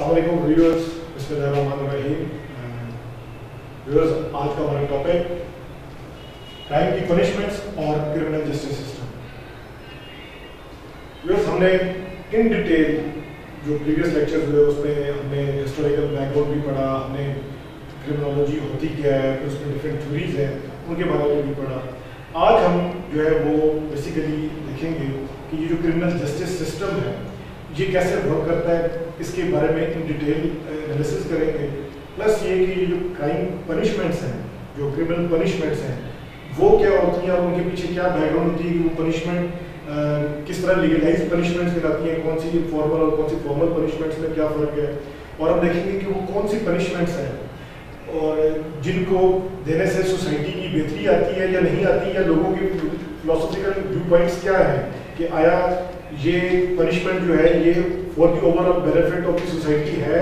अस्सलाम वालेकुम व्यूअर्स, बिस्मिल्लाहिर्रहमानिर्रहीम। व्यूअर्स, आज का हमारा टॉपिक क्राइम की पनिशमेंट्स और क्रिमिनल जस्टिस सिस्टम। व्यूअर्स, हमने इन डिटेल जो प्रीवियस लेक्चर्स हुए उसमें हमने हिस्टोरिकल बैकग्राउंड भी पढ़ा, हमने क्रिमिनोलॉजी होती क्या है, फिर उसमें डिफरेंट थ्योरीज हैं उनके बारे में भी पढ़ा। आज हम जो है वो बेसिकली देखेंगे कि ये जो क्रिमिनल जस्टिस सिस्टम है ये कैसे वर्क करता है, इसके बारे में इन डिटेल एनालिसिस करेंगे। प्लस ये कि जो क्राइम पनिशमेंट्स हैं, जो क्रिमिनल पनिशमेंट्स हैं, वो क्या होती हैं और उनके पीछे क्या बैकग्राउंड होती है कि वो पनिशमेंट किस तरह लीगलाइज पनिशमेंट्स कहलाती हैं, कौन सी फॉर्मल और कौन सी फॉर्मल पनिशमेंट्स में क्या फ़र्क है, और हम देखेंगे कि वो कौन सी पनिशमेंट्स हैं और जिनको देने से सोसाइटी की बेहतरी आती है या नहीं आती, या लोगों के फिलोसॉफिकल व्यू पॉइंट्स क्या हैं कि आया ये पनिशमेंट जो है ये for the overall benefit of the society है,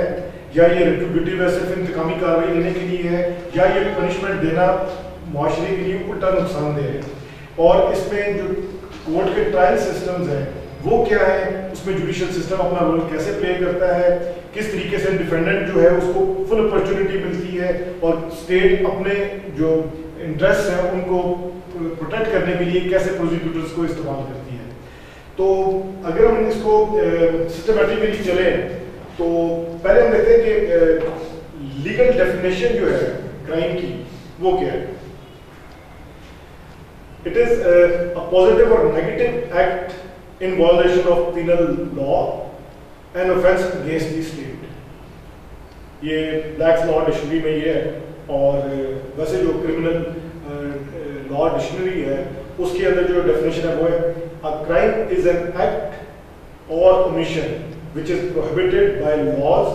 या ये रिट्रीब्यूटिव है, सिर्फ इंतकामी कार्रवाई लेने के लिए है, या ये पनिशमेंट देना माशरे के लिए उल्टा नुकसानदेह है। और इसमें जो कोर्ट के ट्रायल सिस्टम्स हैं वो क्या है, उसमें जुडिशियल सिस्टम अपना रोल कैसे प्ले करता है, किस तरीके से डिफेंडेंट जो है उसको फुल अपॉर्चुनिटी मिलती है और स्टेट अपने जो इंटरेस्ट हैं उनको प्रोटेक्ट करने के लिए कैसे प्रोसिक्यूटर्स को इस्तेमाल करती है। तो अगर हम इसको सिस्टमैटिकली चले तो पहले हम देखते हैं कि लीगल डेफिनेशन जो है क्राइम की वो क्या है। It is a positive or negative act in violation of penal law and offence against the state. ये ब्लैक्स लॉ डिक्शनरी में ये है, और वैसे जो क्रिमिनल लॉ डिक्शनरी है उसके अंदर जो डेफिनेशन है वो है a crime is an act or omission which is prohibited by laws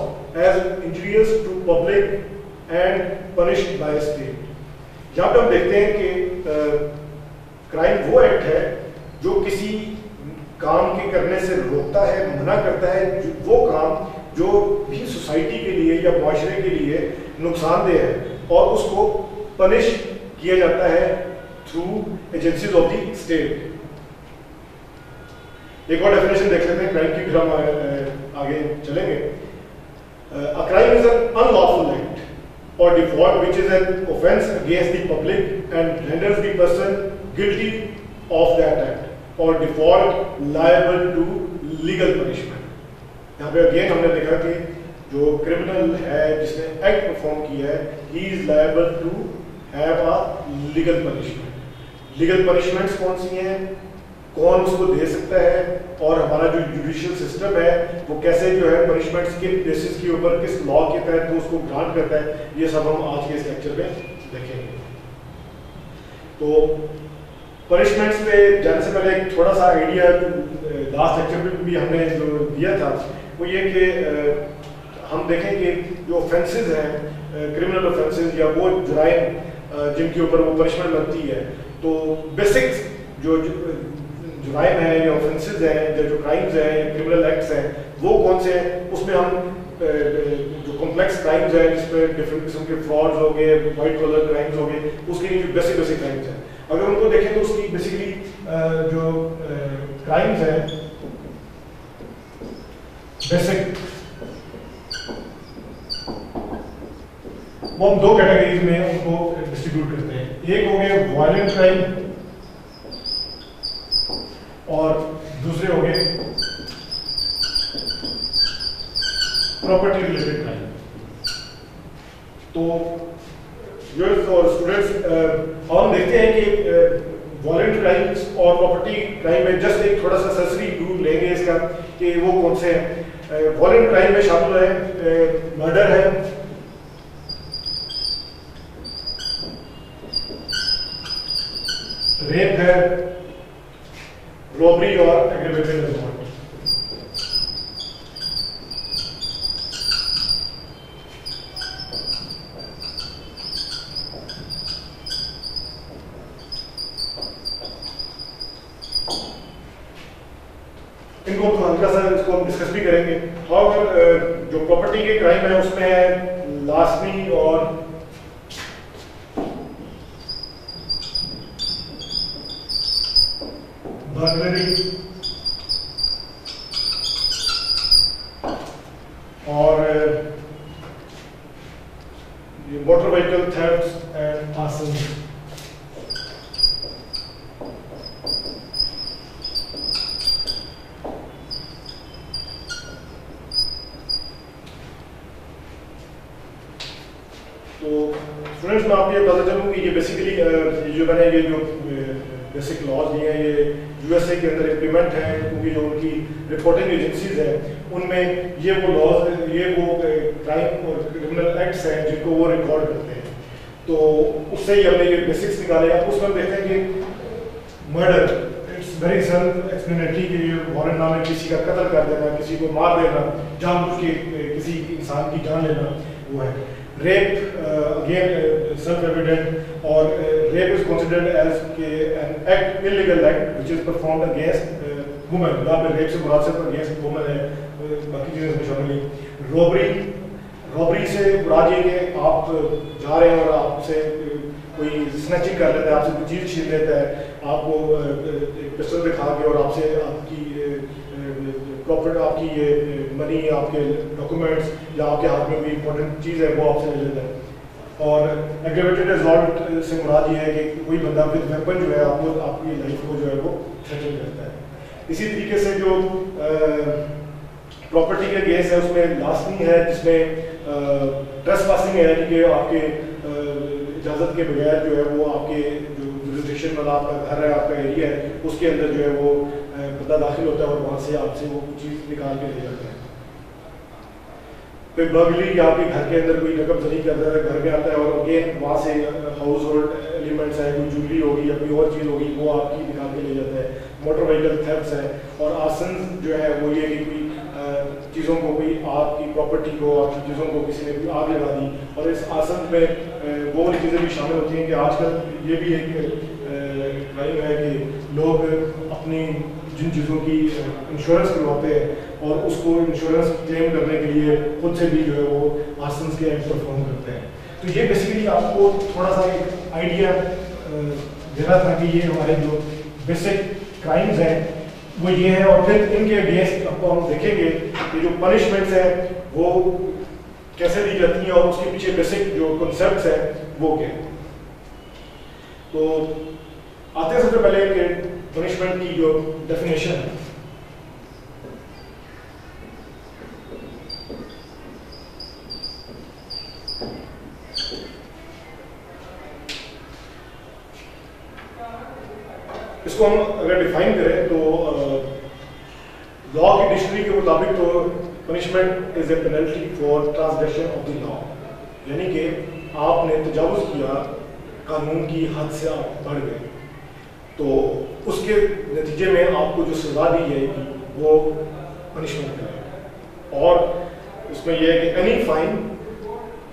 as injurious to public and punished by state। यहाँ पे हम देखते हैं कि क्राइम वो एक्ट है जो किसी काम के करने से रोकता है, मना करता है, वो काम जो भी सोसाइटी के लिए या माशरे के लिए नुकसानदेह है, और उसको पनिश किया जाता है through agencies of the state. एक और डेफिनेशन देख लेते हैं क्राइम की, फिर हम आगे चलेंगे। A crime is an unlawful act or default which is an offense against the public and renders the person guilty of that act or default liable to legal punishment। यहाँ पे अगेन हमने देखा कि जो क्रिमिनल है जिसने act perform किया है, he is liable to have a legal punishment। Legal punishments कौन सी हैं, कौन उसको दे सकता है, और हमारा जो जुडिशियल सिस्टम है वो कैसे जो है पनिशमेंट्स के बेसिस के ऊपर किस लॉ के तहत वो उसको ग्रांट करता है, ये सब हम आज के इस लेक्चर में देखेंगे। तो पनिशमेंट्स पे जाने से पहले एक थोड़ा सा आइडिया लास्ट लेक्चर में भी हमने जो दिया था वो ये कि हम देखेंगे जो ऑफेंसेस हैं, क्रिमिनल ऑफेंसेस या वो जुराइम जिनके ऊपर वो पनिशमेंट बनती है, तो बेसिक्स जो जुराइम है या ऑफेंसेस हैं या जो क्राइम्स हैं या क्रिमिनल एक्ट्स हैं वो कौन से हैं। उसमें हम जो कॉम्प्लेक्स क्राइम्स हैं जिसमें डिफरेंट किस्म के फ्रॉड्स हो गए, वाइट कॉलर क्राइम्स हो गए, उसके लिए जो बेसिक क्राइम्स हैं अगर उनको देखें तो उसकी बेसिकली जो क्राइम्स हैं बेसिक वो हम दो कैटेगरीज में उनको डिस्ट्रीब्यूट करते हैं। एक हो गए वायलेंट क्राइम और दूसरे हो गए प्रॉपर्टी रिलेटेड क्राइम। तो व्यूअर्स और स्टूडेंट्स, हम देखते हैं कि वायलेंट क्राइम्स और प्रॉपर्टी क्राइम में जस्ट एक थोड़ा सा सरसरी व्यू लेंगे इसका कि वो कौन से हैं। वायलेंट क्राइम में शामिल है मर्डर है, रेप है, रॉबरी और एग्रीवेटेड असॉल्ट। इनको हल्का सा इसको हम डिस्कस भी करेंगे। और जो प्रॉपर्टी के क्राइम है उसमें लार्सनी और बर्गलरी और स्टूडेंट्स मैं आपको ये बताता चलूँ कि ये बेसिकली जो मैंने ये जो बेसिक लॉज दिए हैं ये यूएसए के अंदर इम्प्लीमेंट हैं, क्योंकि जो उनकी रिपोर्टिंग एजेंसीज हैं उनमें ये वो लॉज ये वो क्राइम और क्रिमिनल एक्ट्स हैं जिनको वो रिकॉर्ड करते हैं। तो उससे ही हमने ये बेसिक्स निकाले हैं। उसमें देखते हैं कि murder it's very self explanatory कि वारंटनामे किसी का कत्ल कर देना, किसी को मार देना, जानबूझ के किसी इंसान की जान लेना वो है। रेप अगेन सेल्फ एविडेंट, और rape is considered as an act illegal act which is performed against women. यहाँ पे रेप से मुराद सिर्फ अगेंस्ट वुमेन है, बाकी चीज़ें इसमें शामिल नहीं। रॉबरी से मुराद ये कि आप जा रहे हैं और आपसे कोई स्नैचिंग कर लेता है, आपसे कोई चीज़ छीन लेता है, आपको एक पिस्टल दिखा के और आपसे आपकी प्रॉपर्टी, आपकी ये मनी, आपके डॉक्यूमेंट्स या आपके हाथ में कोई इंपॉर्टेंट चीज़ है वो आपसे ले लेता है। और एग्रेवेटेड असॉल्ट से मुराद ये है कि कोई बंदा विद वेपन जो है आपको आपकी लाइफ को जो है वो थ्रेटन करता है। इसी तरीके से जो प्रॉपर्टी के केस है उसमें लास्टिंग है, जिसमें ट्रेसपासिंग है, यानी कि आपके इजाज़त के बगैर जो है वो आपके जो जुरिसडिक्शन वाला आपका घर है, आपका एरिया है, उसके अंदर जो है वो बंदा दाखिल होता है और वहाँ से आपसे वो कुछ चीज़ निकाल के ले जाता है। फिर बर्गलरी या आपके घर के अंदर कोई रकम जरी करता है, घर में आता है और अगेन वहाँ से हाउस होल्ड एलिमेंट्स है, कोई ज्वेलरी होगी या कोई और चीज़ होगी वो आपकी निकाल के ले जाता है। मोटर व्हीकल थेफ्ट्स है, और आसन जो है वो ये कि कोई चीज़ों को, कोई आपकी प्रॉपर्टी को, आपकी चीज़ों को किसी ने कोई आग लगा दी। और इस आसन में वो वाली चीज़ें भी शामिल होती हैं कि आजकल ये भी एक क्राइम है कि लोग अपनी जिन चीज़ों की इंश्योरेंस करवाते हैं और उसको इंश्योरेंस क्लेम करने के लिए खुद से भी जो है वो आसन के एक्ट परफॉर्म करते हैं। तो ये बेसिकली आपको थोड़ा सा एक आइडिया देना था कि ये हमारे जो बेसिक क्राइम्स हैं वो ये है। और फिर इनके अगेंस्ट आपको हम देखेंगे कि जो पनिशमेंट्स हैं वो कैसे दी जाती हैं और उसके पीछे बेसिक जो कॉन्सेप्ट्स हैं वो क्या है। तो आते हैं सबसे पहले कि पनिशमेंट की जो डेफिनेशन है। इसको हम अगर डिफाइन करें तो लॉ की डिक्शनरी के मुताबिक तो punishment is a penalty for transgression of the law, यानी कि आपने तजावुज किया, कानून की हद से आप बढ़ गए, तो उसके नतीजे में आपको जो सजा दी जाएगी वो पनिशमेंट है। और उसमें यह है कि एनी फाइन,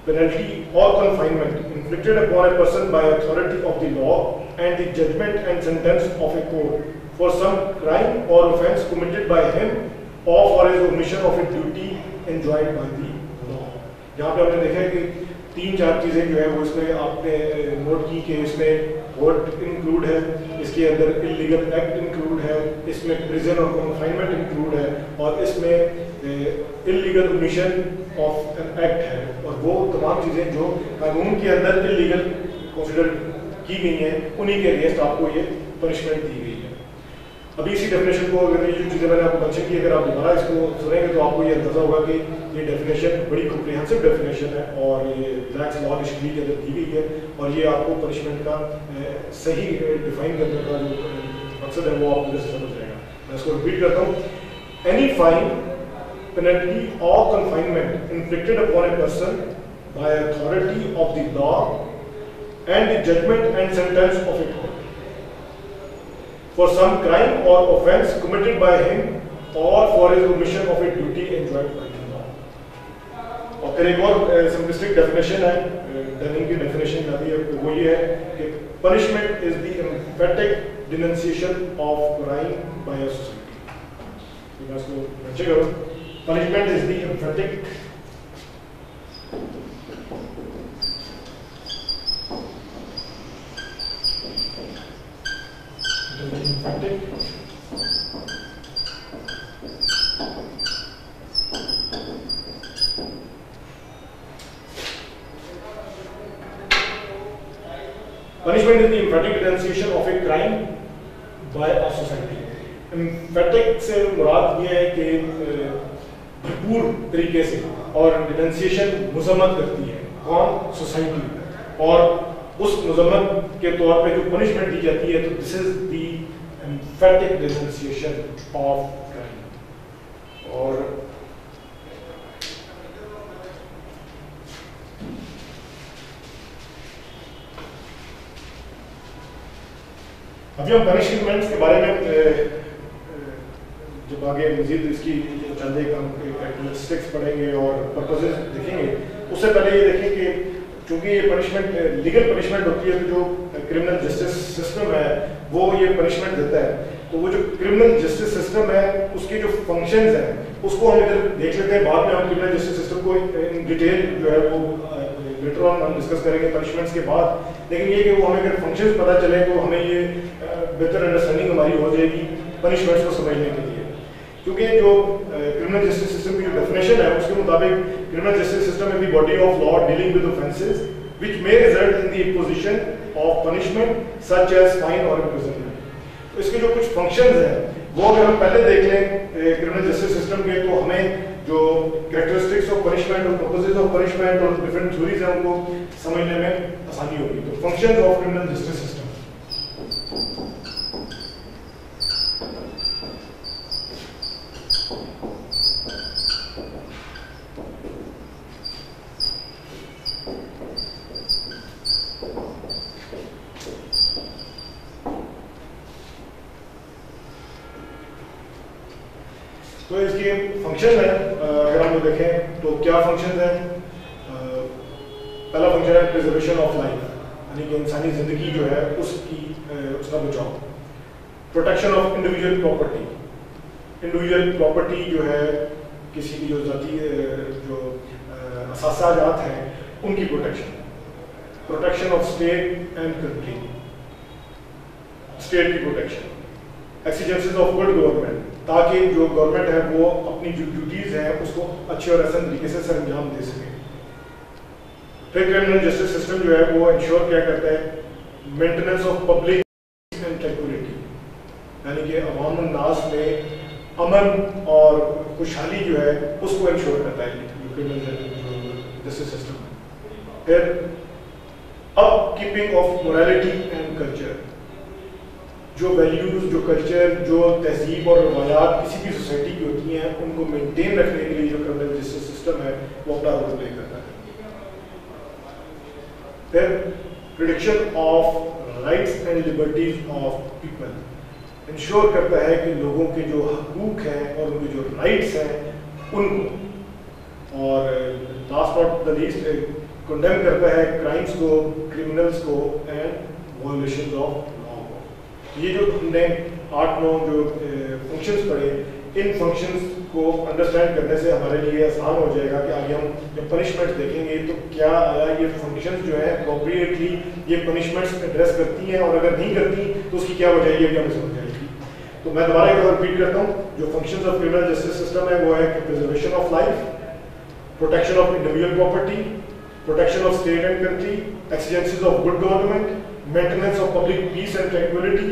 पेनल्टी और confinement inflicted upon a person by authority of the law and the judgment and sentence of a court for some crime or offence committed by him or for his omission of a duty enjoined by the law। यहाँ पे हमने देखा है कि 3-4 चीज़ें जो है वो इसमें आपने नोट की कि इसमें कोर्ट इंक्लूड है, इसके अंदर इलीगल एक्ट इंक्लूड है, इसमें प्रिजन और कन्फाइनमेंट इंक्लूड है, और इसमें illegal omission of an act है। और वो तमाम चीज़ें जो कानून के अंदर इलीगल कंसिडर की गई हैं उन्हीं के अगेंस्ट आपको ये पनिशमेंट दी गई है। अभी इसी डेफिनेशन को, अगर ये जो चीज़ें मैंने आपको मेंशन की, अगर आप दोबारा इसको सुनेंगे तो आपको ये अंदाजा होगा कि ये डेफिनेशन बड़ी कॉम्प्रिहेंसिव डेफिनेशन है और ये ब्लैक्स लॉ डिक्शनरी के अंदर दी गई है, और ये आपको पनिशमेंट का सही डिफाइन करने का जो मकसद है वो आपको जैसे समझ जाएगा। मैं इसको रिपीट करता हूँ। एनी फाइन, पेनल्टी और confinement inflicted upon a person by authority of the law and the judgment and sentence of a court for some crime or offence committed by him or for his omission of a duty enjoined by the law। और फिर एक और simplistic definition है, Dunning की definition आती है, वो ये है कि punishment is the emphatic denunciation of crime by a society। मैं इसको अच्छे करूँ। punishment is the emphatic Punishment is the emphatic denunciation of a crime by a society। emphatic से मुराद ये है कि भरपूर तरीके से, और डिनंसिएशन मजम्मत करती है कौन? सोसाइटी। और उस मजम्मत के तौर पे जो पनिशमेंट दी जाती है, तो this is the emphatic denunciation of crime. और अभी हम पनिशमेंट्स के बारे में जब आगे मजीद इसकी चंद एक हम कैरेक्टरिस्टिक्स पढ़ेंगे और पर्पसेस देखेंगे, उससे पहले ये देखें कि चूंकि ये पनिशमेंट लीगल पनिशमेंट होती है, तो जो क्रिमिनल जस्टिस सिस्टम है वो ये पनिशमेंट देता है। तो वो जो क्रिमिनल जस्टिस सिस्टम है उसके जो फंक्शंस हैं उसको हम इधर देख लेते हैं। बाद में हम क्रिमिनल जस्टिस सिस्टम को इन डिटेल जो है वो लेटर ऑन हम डिस्कस करेंगे पनिशमेंट्स के बाद। लेकिन ये कि वो हमें अगर फंक्शंस पता चले तो हमें ये बेहतर अंडरस्टैंडिंग हमारी हो जाएगी पनिशमेंट्स को समझने के लिए। क्योंकि जो क्रिमिनल जस्टिस सिस्टम की जो डेफिनेशन है उसके मुताबिक criminal justice system is the body of law dealing with offences which may result in the imposition of punishment such as fine or imprisonment. तो इसके जो कुछ फंक्शंस हैं वो अगर हम पहले देख लें क्रिमिनल जस्टिस सिस्टम के, तो हमें जो कैरेक्टरिस्टिक्स ऑफ पनिशमेंट और पर्पसेस ऑफ पनिशमेंट और डिफरेंट थ्योरीज हैं उनको समझने में आसानी होगी। तो functions of criminal justice system, तो इसके फंक्शन है अगर हम देखें तो क्या फंक्शन है। पहला फंक्शन है प्रिजर्वेशन ऑफ लाइफ, यानी कि इंसानी जिंदगी जो है उसका बचाव। Protection of individual property, individual property जो है किसी की जो जाती जो असासाजात हैं उनकी protection. Protection of state and country, state की प्रोटेक्शन। एक्सीजेंसेस ऑफ गुड गवर्नमेंट, ताकि जो गवर्नमेंट है वो अपनी जो ड्यूटीज हैं उसको अच्छे और आसान तरीके से सरअंजाम दे सके। फिर क्रिमिनल जस्टिस सिस्टम जो है वो इंश्योर क्या करता है, maintenance of public and tranquillity, यानी कि अवाम नास में अमन और खुशहाली जो है उसको इंश्योर करता है क्रिमिनल जस्टिस सिस्टम। फिर up keeping of morality and culture, जो वैल्यूज, जो कल्चर, जो तहजीब और रवायात किसी भी सोसाइटी की होती हैं उनको मेंटेन रखने के लिए जो क्रिमिनल जस्टिस सिस्टम है वो अपना रोल प्ले करता है। फिर protection of rights and liberties of people, ensure करता है कि लोगों के जो हकूक हैं और उनके जो राइट्स हैं उनको। और last not the least condemn करता है क्राइम्स को, क्रिमिनल्स को एंड वायलेशंस ऑफ। ये जो हमने 8-9 जो फंक्शंस पढ़े, इन फंक्शंस को अंडरस्टैंड करने से हमारे लिए आसान हो जाएगा कि आगे हम जब पनिशमेंट देखेंगे तो क्या आया ये फंक्शंस जो है अप्रोप्रिएटली ये पनिशमेंट्स एड्रेस करती हैं, और अगर नहीं करती तो उसकी क्या वजह है, हमें समझ आएगी। तो मैं दोबारा एक बार रिपीट करता हूँ, जो functions of criminal justice system है वो है preservation of life, protection of individual property, protection of state and country, exigencies of good government, maintenance of public peace and tranquillity,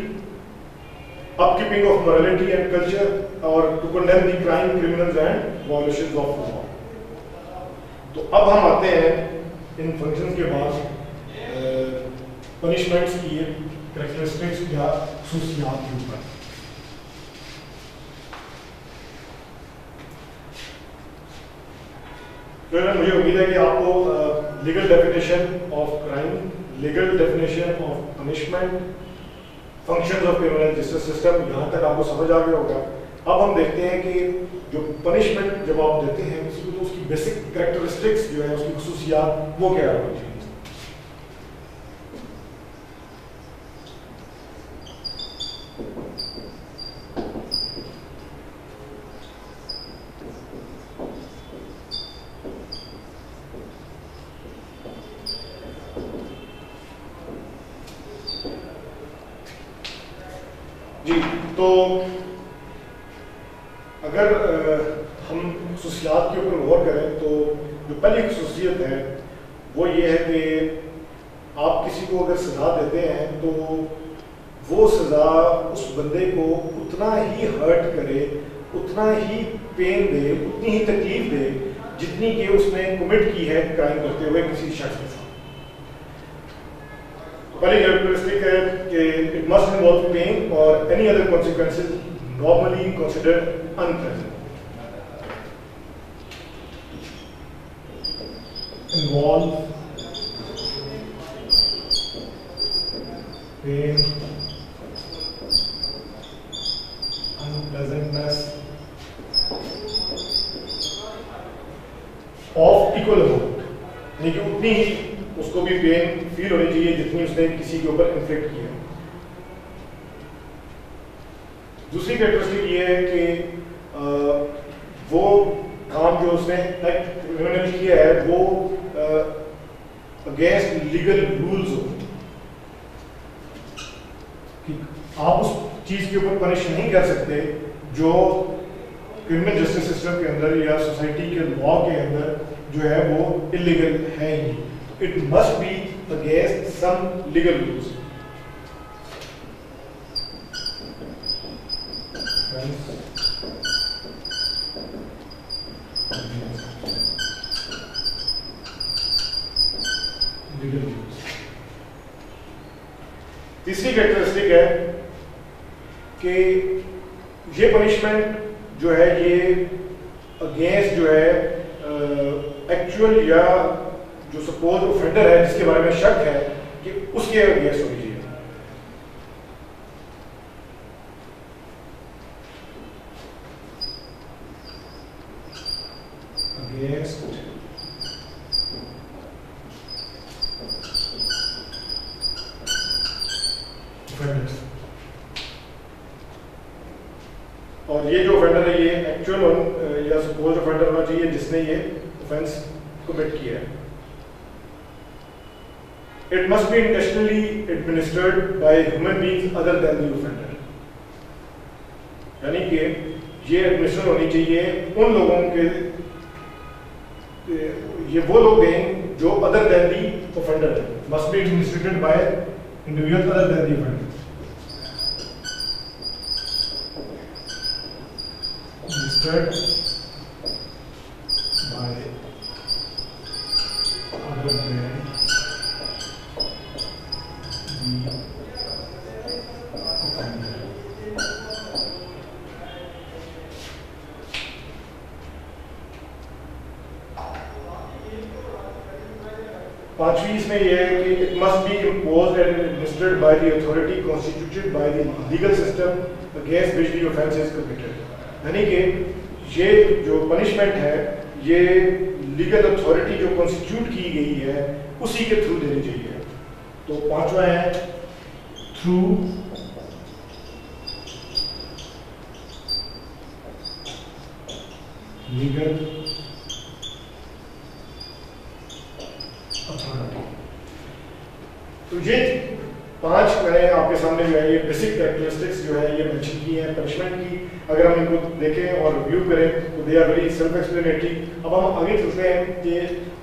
upkeeping of morality and culture, और to condemn the crime, criminals and violations of law। तो अब हम आते हैं इन functions के बाद punishments की characteristics या खसूसियात के ऊपर। तो मुझे उम्मीद है कि आपको legal definition of crime, legal definition of punishment, functions of criminal justice system यहाँ तक आपको समझ आ गया होगा। अब हम देखते हैं कि जो पनिशमेंट जब आप देते हैं किसी को, तो उसकी बेसिक कैरेक्टरिस्टिक्स जो है, उसकी खसूसियात वो क्या होती है। जी, तो अगर हम खसूसियात के ऊपर गौर करें तो जो पहली खसूसियत है वो ये है कि आप किसी को अगर सज़ा देते हैं तो वो सज़ा उस बंदे को उतना ही हर्ट करे, उतना ही पेन दे, उतनी ही तकलीफ दे जितनी कि उसने कमिट की है क्राइम करते हुए किसी शख्स के साथ। पहली कैरेक्टरिस्टिक है कि it must involve pain or any other consequences normally considered unpleasant. Involve pain, unpleasantness of equal amount, यानी कि उतनी ही उसको भी पेन फील होनी चाहिए जितनी उसने किसी के ऊपर इन्फ्लिक्ट किया। दूसरी कैरेक्टरिस्टिक ये है कि वो काम जो उसने उन्होंने किया है वो अगेंस्ट लीगल रूल्स हो, कि आप उस चीज के ऊपर पनिश नहीं कर सकते जो क्रिमिनल जस्टिस सिस्टम के अंदर या सोसाइटी के लॉ के अंदर जो है वो इलीगल है ही। It must be against some legal rules. तीसरी कैरेक्टरिस्टिक है कि ये पनिशमेंट जो है ये अगेंस्ट जो है एक्चुअल या जो सपोज ऑफेंडर है जिसके बारे में शक है कि उसके अगेंस्ट होनी चाहिए। अगेंस्ट ऑफेंडर्स, और ये जो ऑफेंडर है ये एक्चुअल या सपोज ऑफेंडर होना चाहिए जिसने ये ऑफेंस कमिट किया है। It must be intentionally administered by human beings other than the offender, यानी कि ये एडमिनिस्टर होनी चाहिए उन लोगों के, ये वो लोग हैं जो अदर देन दी ऑफेंडर है। Must be administrated by individual other than the offender. administered by other than पांचवी इसमें यह है कि it must B imposed and administered by the authority constituted by the legal system against which the offence is committed, यानी कि ये जो punishment है ये लीगल अथॉरिटी जो कॉन्स्टिट्यूट की गई है उसी के थ्रू देनी चाहिए। तो पांचवा है थ्रू लीगल अथॉरिटी। तो ये पांच मैंने आपके सामने जो है ये बेसिक कैरेक्टरिस्टिक्स जो है ये मेंशन की हैं पनिशमेंट की। अगर हम इनको देखें और रिव्यू करें तो they are very self explanatory. अब हम आगे चलते हैं कि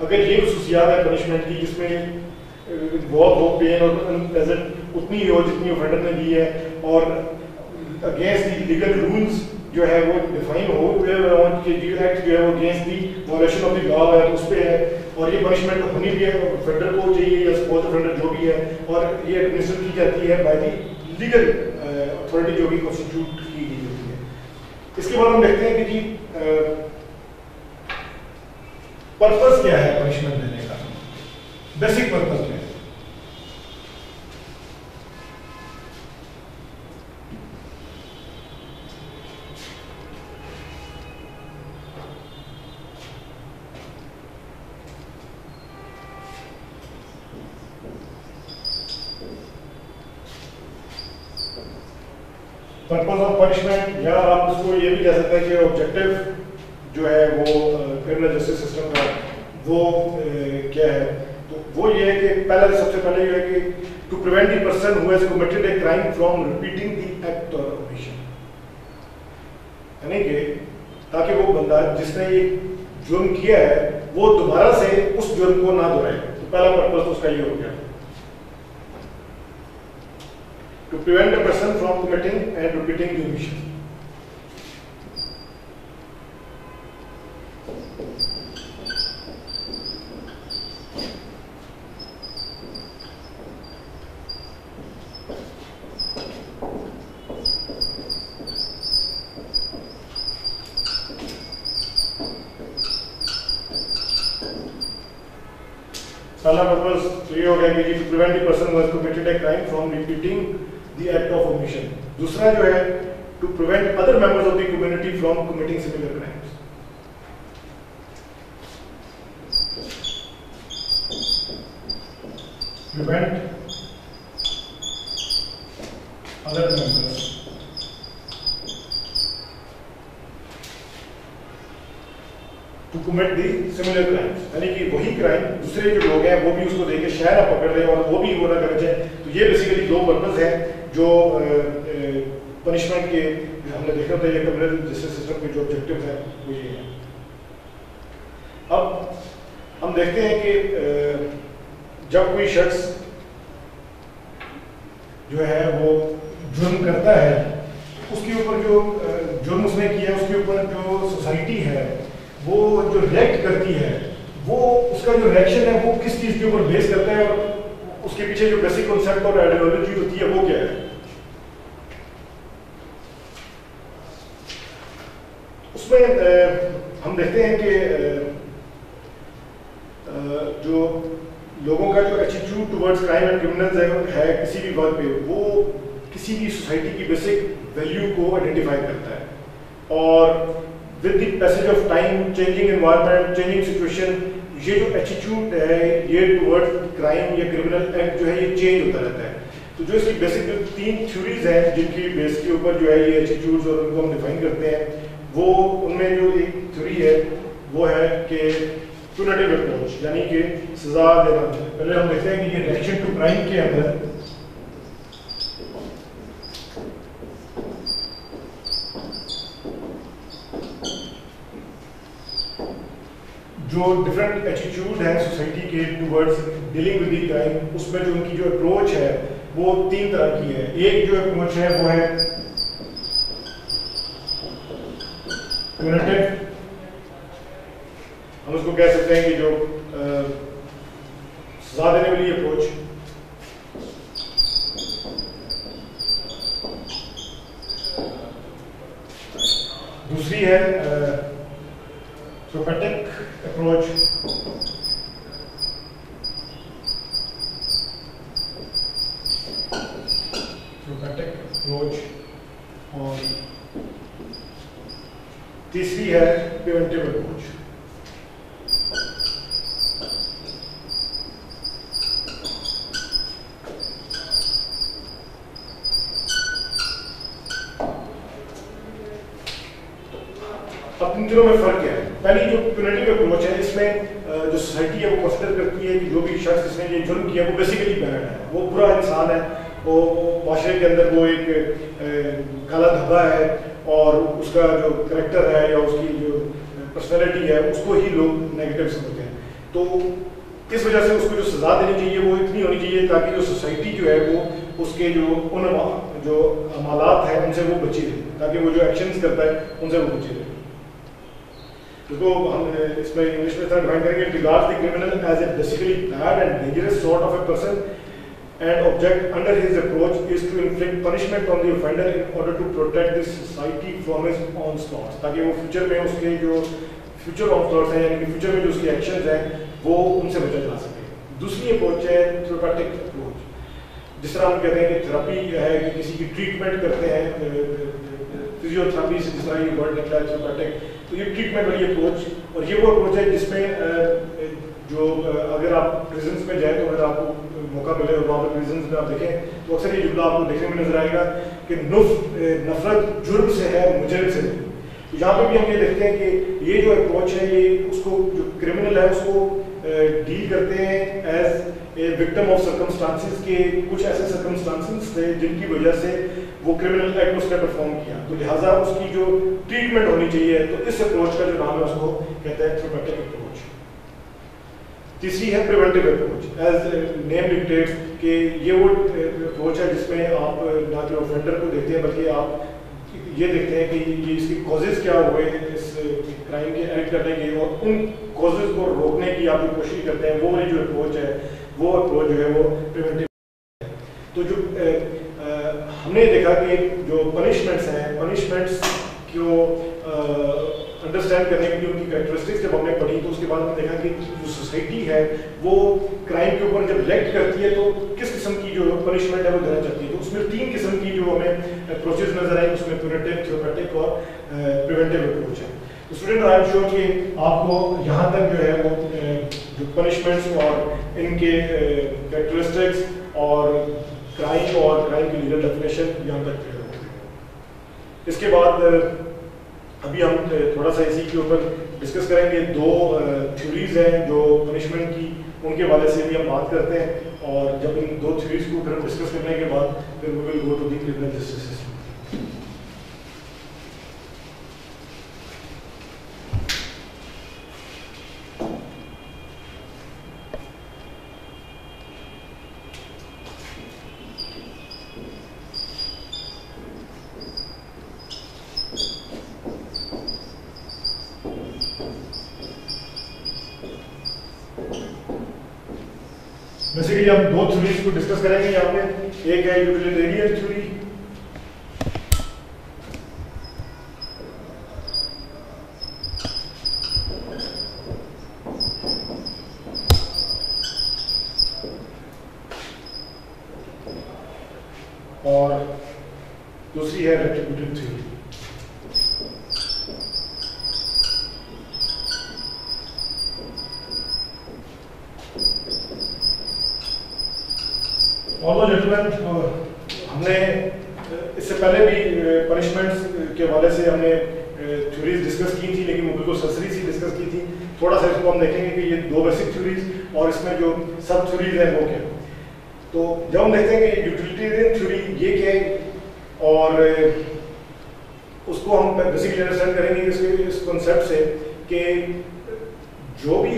अगर ये खसूसियात है पनिशमेंट की जिसमें बहुत हो पेन और अनप्लेजेंट उतनी हो जितनी ऑफेंडर ने दी है और अगेंस्ट दी लीगल रूल्स जो है वो डिफाइन हो कि एक्ट जो है वो against the violation of the law है उस पर है और ये पनिशमेंट होनी भी है ऑफेंडर को चाहिए या सपोज ऑफेंडर जो भी है और ये एडमिनिस्टर की जाती है बाय द लीगल अथॉरिटी जो भी कॉन्स्टिट्यूट की गई होती है। इसके बाद हम देखते हैं कि जी पर्पस क्या है पनिशमेंट देने का, बेसिक पर्पस क्या है। पर्पस ऑफ पनिशमेंट या आप उसको ये भी कह सकते हैं कि ऑब्जेक्टिव जो है वो क्रिमिनल जस्टिस सिस्टम का वो क्या है, तो वो ये है कि पहले सबसे पहले ये है कि to prevent the person who has committed a crime from repeating the act or omission, यानी कि ताकि वो बंदा जिसने ये जुर्म किया है वो दोबारा से उस जुर्म को ना दोहराए। तो पहला पर्पस तो उसका ये हो गया to prevent a person from committing and repeating the omission. पहला पर्पस तो ये हो गया कि to prevent the person who has committed a crime from repeating the act of omission. दूसरा जो है to prevent other members of the community from committing similar crimes. Prevent other members to commit the similar crimes, यानी कि वही crime दूसरे जो लोग हैं वो भी उसको देख के शायद आप पकड़ रहे हैं और वो भी वो ना करना चाहे। तो ये बेसिकली दो पर्पस हैं जो पनिशमेंट के हमने देखा था, ये क्रिमिनल जस्टिस सिस्टम के जो ऑब्जेक्टिव हैं वो ये हैं। अब हम देखते हैं कि जब कोई शख्स जो है वो जुर्म करता है, उसके ऊपर जो जुर्म उसने किया उसके ऊपर जो सोसाइटी है वो जो रिएक्ट करती है, वो उसका जो रिएक्शन है वो किस चीज़ के ऊपर बेस करता है और उसके पीछे जो बेसिक कॉन्सेप्ट और आइडियोलॉजी होती है वो क्या है। उसमें हम देखते हैं कि जो लोगों का जो attitude towards crime and criminals है किसी भी वर्ग पे, वो किसी भी सोसाइटी की बेसिक वैल्यू को आइडेंटिफाई करता है। और with the passage of time, changing environment, changing situation, ये जो एटीट्यूड है ये टुवर्ड्स क्राइम या क्रिमिनल एक्ट जो है ये चेंज होता रहता है। तो जो इसकी बेसिक जो 3 थ्योरीज हैं जिनकी बेस के ऊपर जो है ये एटीट्यूड्स और उनको हम डिफाइन करते हैं, वो उनमें जो एक थ्योरी है वो है कि प्यूनिटिव अप्रोच, यानी कि सजा देना। पहले हम देखते हैं कि ये रिएक्शन टू क्राइम के अंदर जो डिफरेंट एटीट्यूड है सोसाइटी के towards dealing with the crime, उसमें जो उनकी जो अप्रोच है वो 3 तरह की है। एक जो अप्रोच है वो है प्यूनिटिव, हम उसको कह सकते हैं कि जो सजा देने वाली अप्रोच। दूसरी है प्रोपेटिक अप्रोच, और तीसरी है प्रिवेंटिव अप्रोच। अब इन तीनों में फर्क क्या है? पहली जो प्यूनिटिव अप्रोच है, इसमें जो सोसाइटी है वो कंसिडर करती है कि जो भी शख्स जिसने ये जुर्म किया वो बेसिकली बैड है, वो बुरा इंसान है, वो माशरे के अंदर वो एक काला धब्बा है और उसका जो करैक्टर है या उसकी जो पर्सनैलिटी है उसको ही लोग नेगेटिव समझते हैं। तो इस वजह से उसको जो सजा देनी चाहिए वो इतनी होनी चाहिए ताकि जो सोसाइटी जो है वो उसके जो उन जो अमालात हैं उनसे वो बची रहे, ताकि वो जो एक्शंस करता है उनसे वो बची रहे। इसको हम इसमें इंग्लिश में डिफाइन करेंगे, regards the criminal as a basically bad and dangerous sort of a person and object under his approach is to inflict punishment on the offender in order to protect the society from his onslaughts, ताकि वो future में उसके जो future onslaughts हैं यानी कि future में जो उसके एक्शंस हैं वो उनसे बचा जा सके। दूसरी अप्रोच है थेरेपेटिक अप्रोच, जिस तरह हम कहते हैं कि थेरेपी है कि किसी की ट्रीटमेंट करते हैं, फिजियोथेरेपी से जिस तरह ये वर्ड निकला है थेरेपेटिक, तो ये ट्रीटमेंट वाली अप्रोच। और ये वो अप्रोच है जिसमें जो अगर आप प्रिजन्स में जाए तो अगर आपको मौका मिले और वहाँ पर प्रिजन्स में आप देखें तो अक्सर ये जुमला आपको देखने में नजर आएगा कि नफरत जुर्म से है, मुजरिम से नहीं। तो यहाँ पे भी हम ये देखते हैं कि ये जो अप्रोच है ये उसको जो क्रिमिनल है उसको डील करते हैं as a victim of circumstances के कुछ ऐसे सर्कमस्टांसेस थे जिनकी वजह से वो क्रिमिनल एक्ट उसने परफॉर्म किया, तो लिहाजा उसकी जो ट्रीटमेंट होनी चाहिए। तो इस अप्रोच का जो नाम है उसको कहते हैं थेरेपेटिक अप्रोच। तीसरी है preventive approach, as name dictates कि ये वो अप्रोच है जिसमें आप ना केवल ऑफेंडर को देखते हैं बल्कि आप ये देखते हैं कि ये इसके कॉजेज क्या हुए इस क्राइम के एक्ट करने के, और उन कॉजेज को रोकने की आप जो कोशिश करते हैं वो वाली जो अप्रोच है वो अप्रोच जो है वो प्रिवेंटिव है। तो जो हमने देखा कि जो पनिशमेंट्स हैं, पनिशमेंट्स को अंडरस्टैंड करने के लिए उनकी कैरेक्टरिस्टिक्स जब हमने पढ़ी, तो उसके बाद हमने देखा कि जो सोसाइटी है वो क्राइम के ऊपर जब रिएक्ट करती है तो किस किस्म की जो पनिशमेंट है वो देना चाहती है। तो उसमें 3 किस्म की जो हमें अप्रोचेज नजर आई, उसमें प्यूरेटिव, थ्योरेटिक और प्रिवेंटिव अप्रोच है। तो स्टूडेंट, आई एम श्योर कि आपको यहाँ तक जो है वो जो पनिशमेंट्स और इनके कैरेक्टरिस्टिक्स और क्राइम की लीगल डेफिनेशन यहाँ तक क्लियर हो गई। इसके बाद अभी हम थोड़ा सा इसी के ऊपर डिस्कस करेंगे। 2 थ्योरीज हैं जो पनिशमेंट की, उनके हवाले से भी हम बात करते हैं, और जब इन 2 थ्योरीज को फिर हम डिस्कस करने के बाद फिर we will go to the criminal justice system. Basically हम 2 थ्योरीज को डिस्कस करेंगे यहाँ पे। एक है यूटिलिटेरियन थ्योरी, और दूसरी है रेट्रिब्यूटिव थ्योरी। ऑल्दो जेंटलमैन, हमने इससे पहले भी पनिशमेंट्स के हवाले से हमने थ्योरीज डिस्कस की थी, लेकिन वो बिल्कुल सरसरी सी डिस्कस की थी। थोड़ा सा इसको हम देखेंगे कि ये 2 बेसिक थ्योरीज और इसमें जो सब थ्योरीज हैं वो क्या। तो जब हम देखते हैं कि यूटिलिटेरियन थ्योरी ये क्या है, और उसको हम बेसिकली अंडरस्टैंड करेंगे इस कॉन्सेप्ट से कि जो भी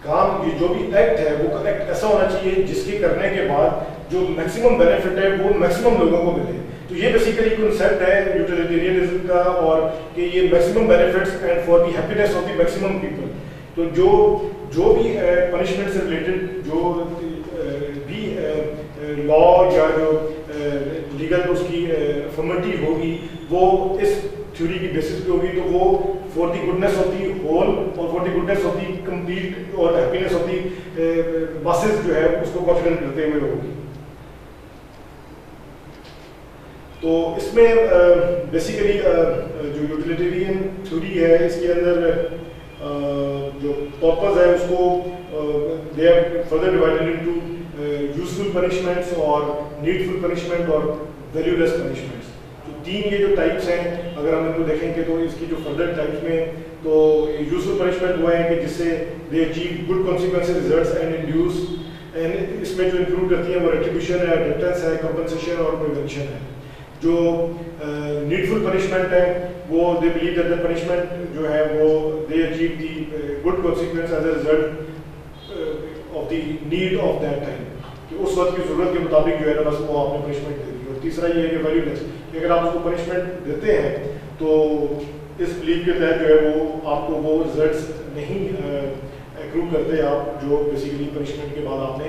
काम, जो भी एक्ट है वो एक्ट ऐसा होना चाहिए जिसके करने के बाद जो मैक्सिमम बेनिफिट है वो मैक्सिमम लोगों को मिले। तो ये बेसिकली कॉन्सेप्ट है यूटिलिटेरियनिज्म का, और कि ये maximum benefits and for the happiness of the maximum people. तो जो भी पनिशमेंट से रिलेटेड जो भी लॉ या जो लीगल उसकी फॉर्मेलिटी होगी वो इस थ्योरी की बेसिस पे होगी, तो वो for the goodness of the whole और for the goodness of the complete और हैप्पीनेस ऑफ दी मासेस जो है उसको कंसिडर करते हुए होगी। तो इसमें बेसिकली जो यूटिलिटेरियन थ्योरी है इसके अंदर जो पर्पस है उसको they are further divided into useful punishments और नीडफुल पनिशमेंट और वैल्यूलेस पनिशमेंट्स। तो 3 ये जो टाइप्स हैं, अगर हम इनको देखेंगे तो इसकी जो फर्दर टाइप्स में तो यूजफुल पनिशमेंट हुआ है कि जिससे they achieve good consequences, results and induce, and इसमें जो इंक्लूड करती है वो रेट्रिब्यूशन है, डेटेंस है, कंपनसेशन और प्रिवेंशन है। जो नीडफुल पनिशमेंट है वो they believe that the punishment जो है वो they achieve the good consequence as a result of the need of that time, कि उस वक्त की जरूरत के मुताबिक जो है ना बस वो आपने पनिशमेंट दे दी। और तीसरा ये है कि वैल्यूलेस, कि अगर आप उसको पनिशमेंट देते हैं तो इस बिलीव के तहत जो है वो आपको वो रिजल्ट्स नहीं एक्रू करते आप जो बेसिकली पनिशमेंट के बाद आपने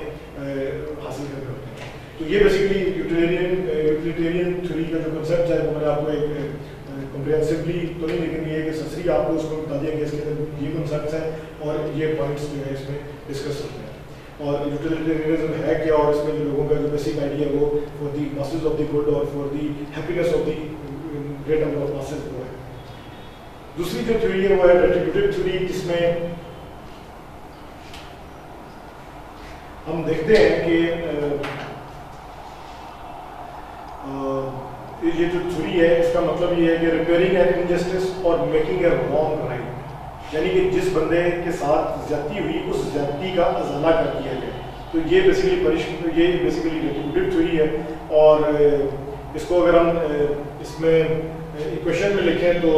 हासिल करने होते हैं। तो ये बेसिकली यूटिलिटेरियन थ्योरी का जो कंसेप्ट है वो मैंने आपको एक कॉम्प्रिहेंसिवली तो नहीं, लेकिन ये कि ससरी आपको उसको बता दिया कि इसके अंदर ये कंसेप्ट्स हैं और ये पॉइंट्स जो है इसमें डिस्कस होते हैं। और यूटिलिटेरियनिज्म है क्या, और इसमें जो लोगों का जो बेसिक आइडिया वो for the masses of the good और for the happiness of the great number of masses वो है। दूसरी जो थ्योरी है वो है रेट्रिब्यूटिव थ्योरी, जिसमें हम देखते हैं कि ये जो थ्योरी है इसका मतलब ये है कि रिपेयरिंग एन इनजस्टिस और मेकिंग ए रॉन्ग राइट, यानी कि जिस बंदे के साथ ज्यादती हुई उस ज्यादती का अजाला कर दिया जाए। तो ये बेसिकली रेट्रिब्यूटिव थ्योरी है। और इसको अगर हम इसमें इक्वेशन में लिखें तो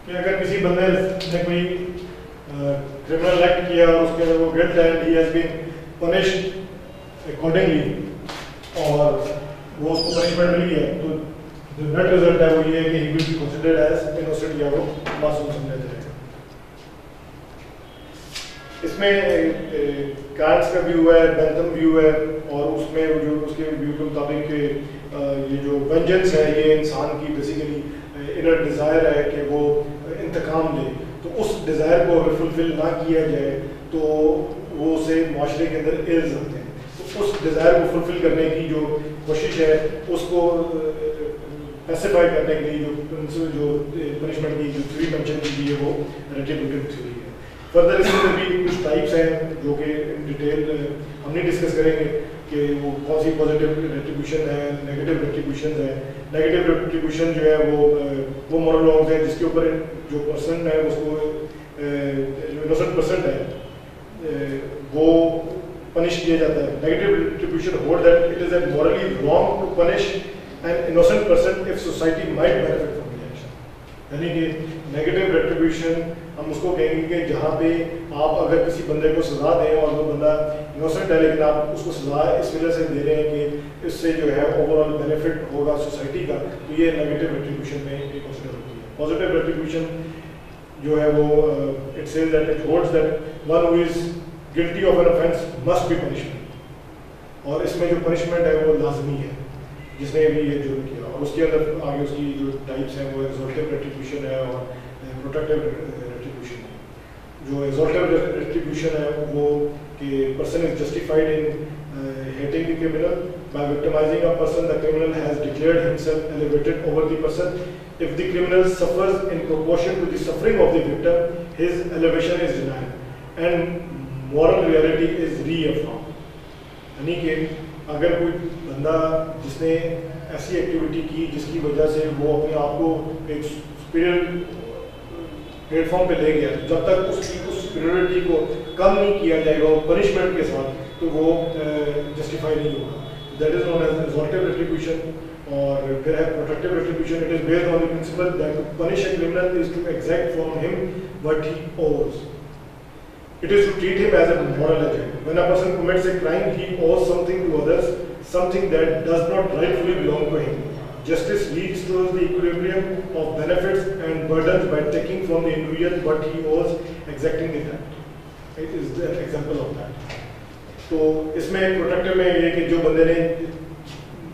कि अगर किसी बंदे ने कोई क्रिमिनल एक्ट किया और उसके अंदर वो गिल्ट है, he has been punished accordingly और वो उसको पनिशमेंट मिली है, तो जो नेट रिजल्ट है वो ये है कि he will be considered as innocent या वो मासूम समझा जाएगा। इसमें कांट्स का व्यू है, बेंथम व्यू है, और उसमें जो उसके व्यू के मुताबिक ये जो वेंजेंस है ये इंसान की बेसिकली इनर डिज़ायर है कि वो इंतकाम ले, तो उस डिज़ायर को अगर फुलफिल ना किया जाए तो वो उसे माशरे के अंदर एल्स आते हैं। तो उस डिज़ायर को फुलफिल करने की जो कोशिश है उसको पैसिफाई करने के लिए जो पनिशमेंट की जो थ्योरी मेंशन की गई है वो रेट्रिब्यूटिव थ्योरी है। फर्दर इसमें भी कुछ टाइप्स हैं जो कि इन डिटेल हम नहीं डिस्कस करेंगे कि वो कौन सी पॉजिटिव रेट्रिब्यूशन है, नेगेटिव रेट्रिब्यूशन है। नेगेटिव रेट्रिब्यूशन जो है वो मोनोलॉग्स है जिसके ऊपर जो पर्सन है उसको जो इनोसेंट पर्सन है वो पनिश किया जाता है। Negative retribution hold that it is a morally wrong to punish an innocent person if society might benefit from the action. यानी कि नेगेटिव रेट्रिब्यूशन हम उसको कहेंगे कि जहाँ पे आप अगर किसी बंदे को सजा दें और वो बंदा इनोसेंट है लेकिन आप उसको सजा इस वजह से दे रहे हैं कि इससे जो है ओवरऑल बेनिफिट होगा सोसाइटी का, तो ये नेगेटिव रेट्रिब्यूशन में एक कंसिडर होती है। पॉजिटिव रेट्रिब्यूशन जो है वो it says that it holds that one who is guilty of an offence must be punishment, और इसमें जो पनिशमेंट है वो लाजमी है जिसने भी ये जुर्म किया। और उसके अंदर आगे उसकी जो टाइप्स हैं वो एक्सॉर्टिव रेट्रिब्यूशन है और प्रोटेक्टिव रेट्रिब्यूशन है। जो एक्सॉर्टिव रेट्रिब्यूशन है वो कि person is justified in hating the criminal by victimizing a person, the criminal has declared himself elevated over the person. If the criminal suffers in proportion to the suffering of the victim, his elevation is denied and moral reality is reaffirmed. यानी कि अगर कोई बंदा जिसने ऐसी activity की जिसकी वजह से वो अपने आप को एक सुपीरियर प्लेटफॉर्म पे ले गया, जब तक उसकी उस सुपीरियरिटी को कम नहीं किया जाएगा वो पनिशमेंट के साथ, तो वो जस्टिफाई नहीं होगा। That is known as exhortive retribution. और फिर है protective retribution. It is based on the principle that to punish a criminal is to exact from him what he owes. It is to treat him as a moral agent. When a person commits a crime, he owes something to others, something that does not rightfully belong to him. Justice restores the equilibrium of benefits and burdens by taking from the individual what he owes, exacting the debt. It is an example of that. तो इसमें protective में ये कि जो बंदे ने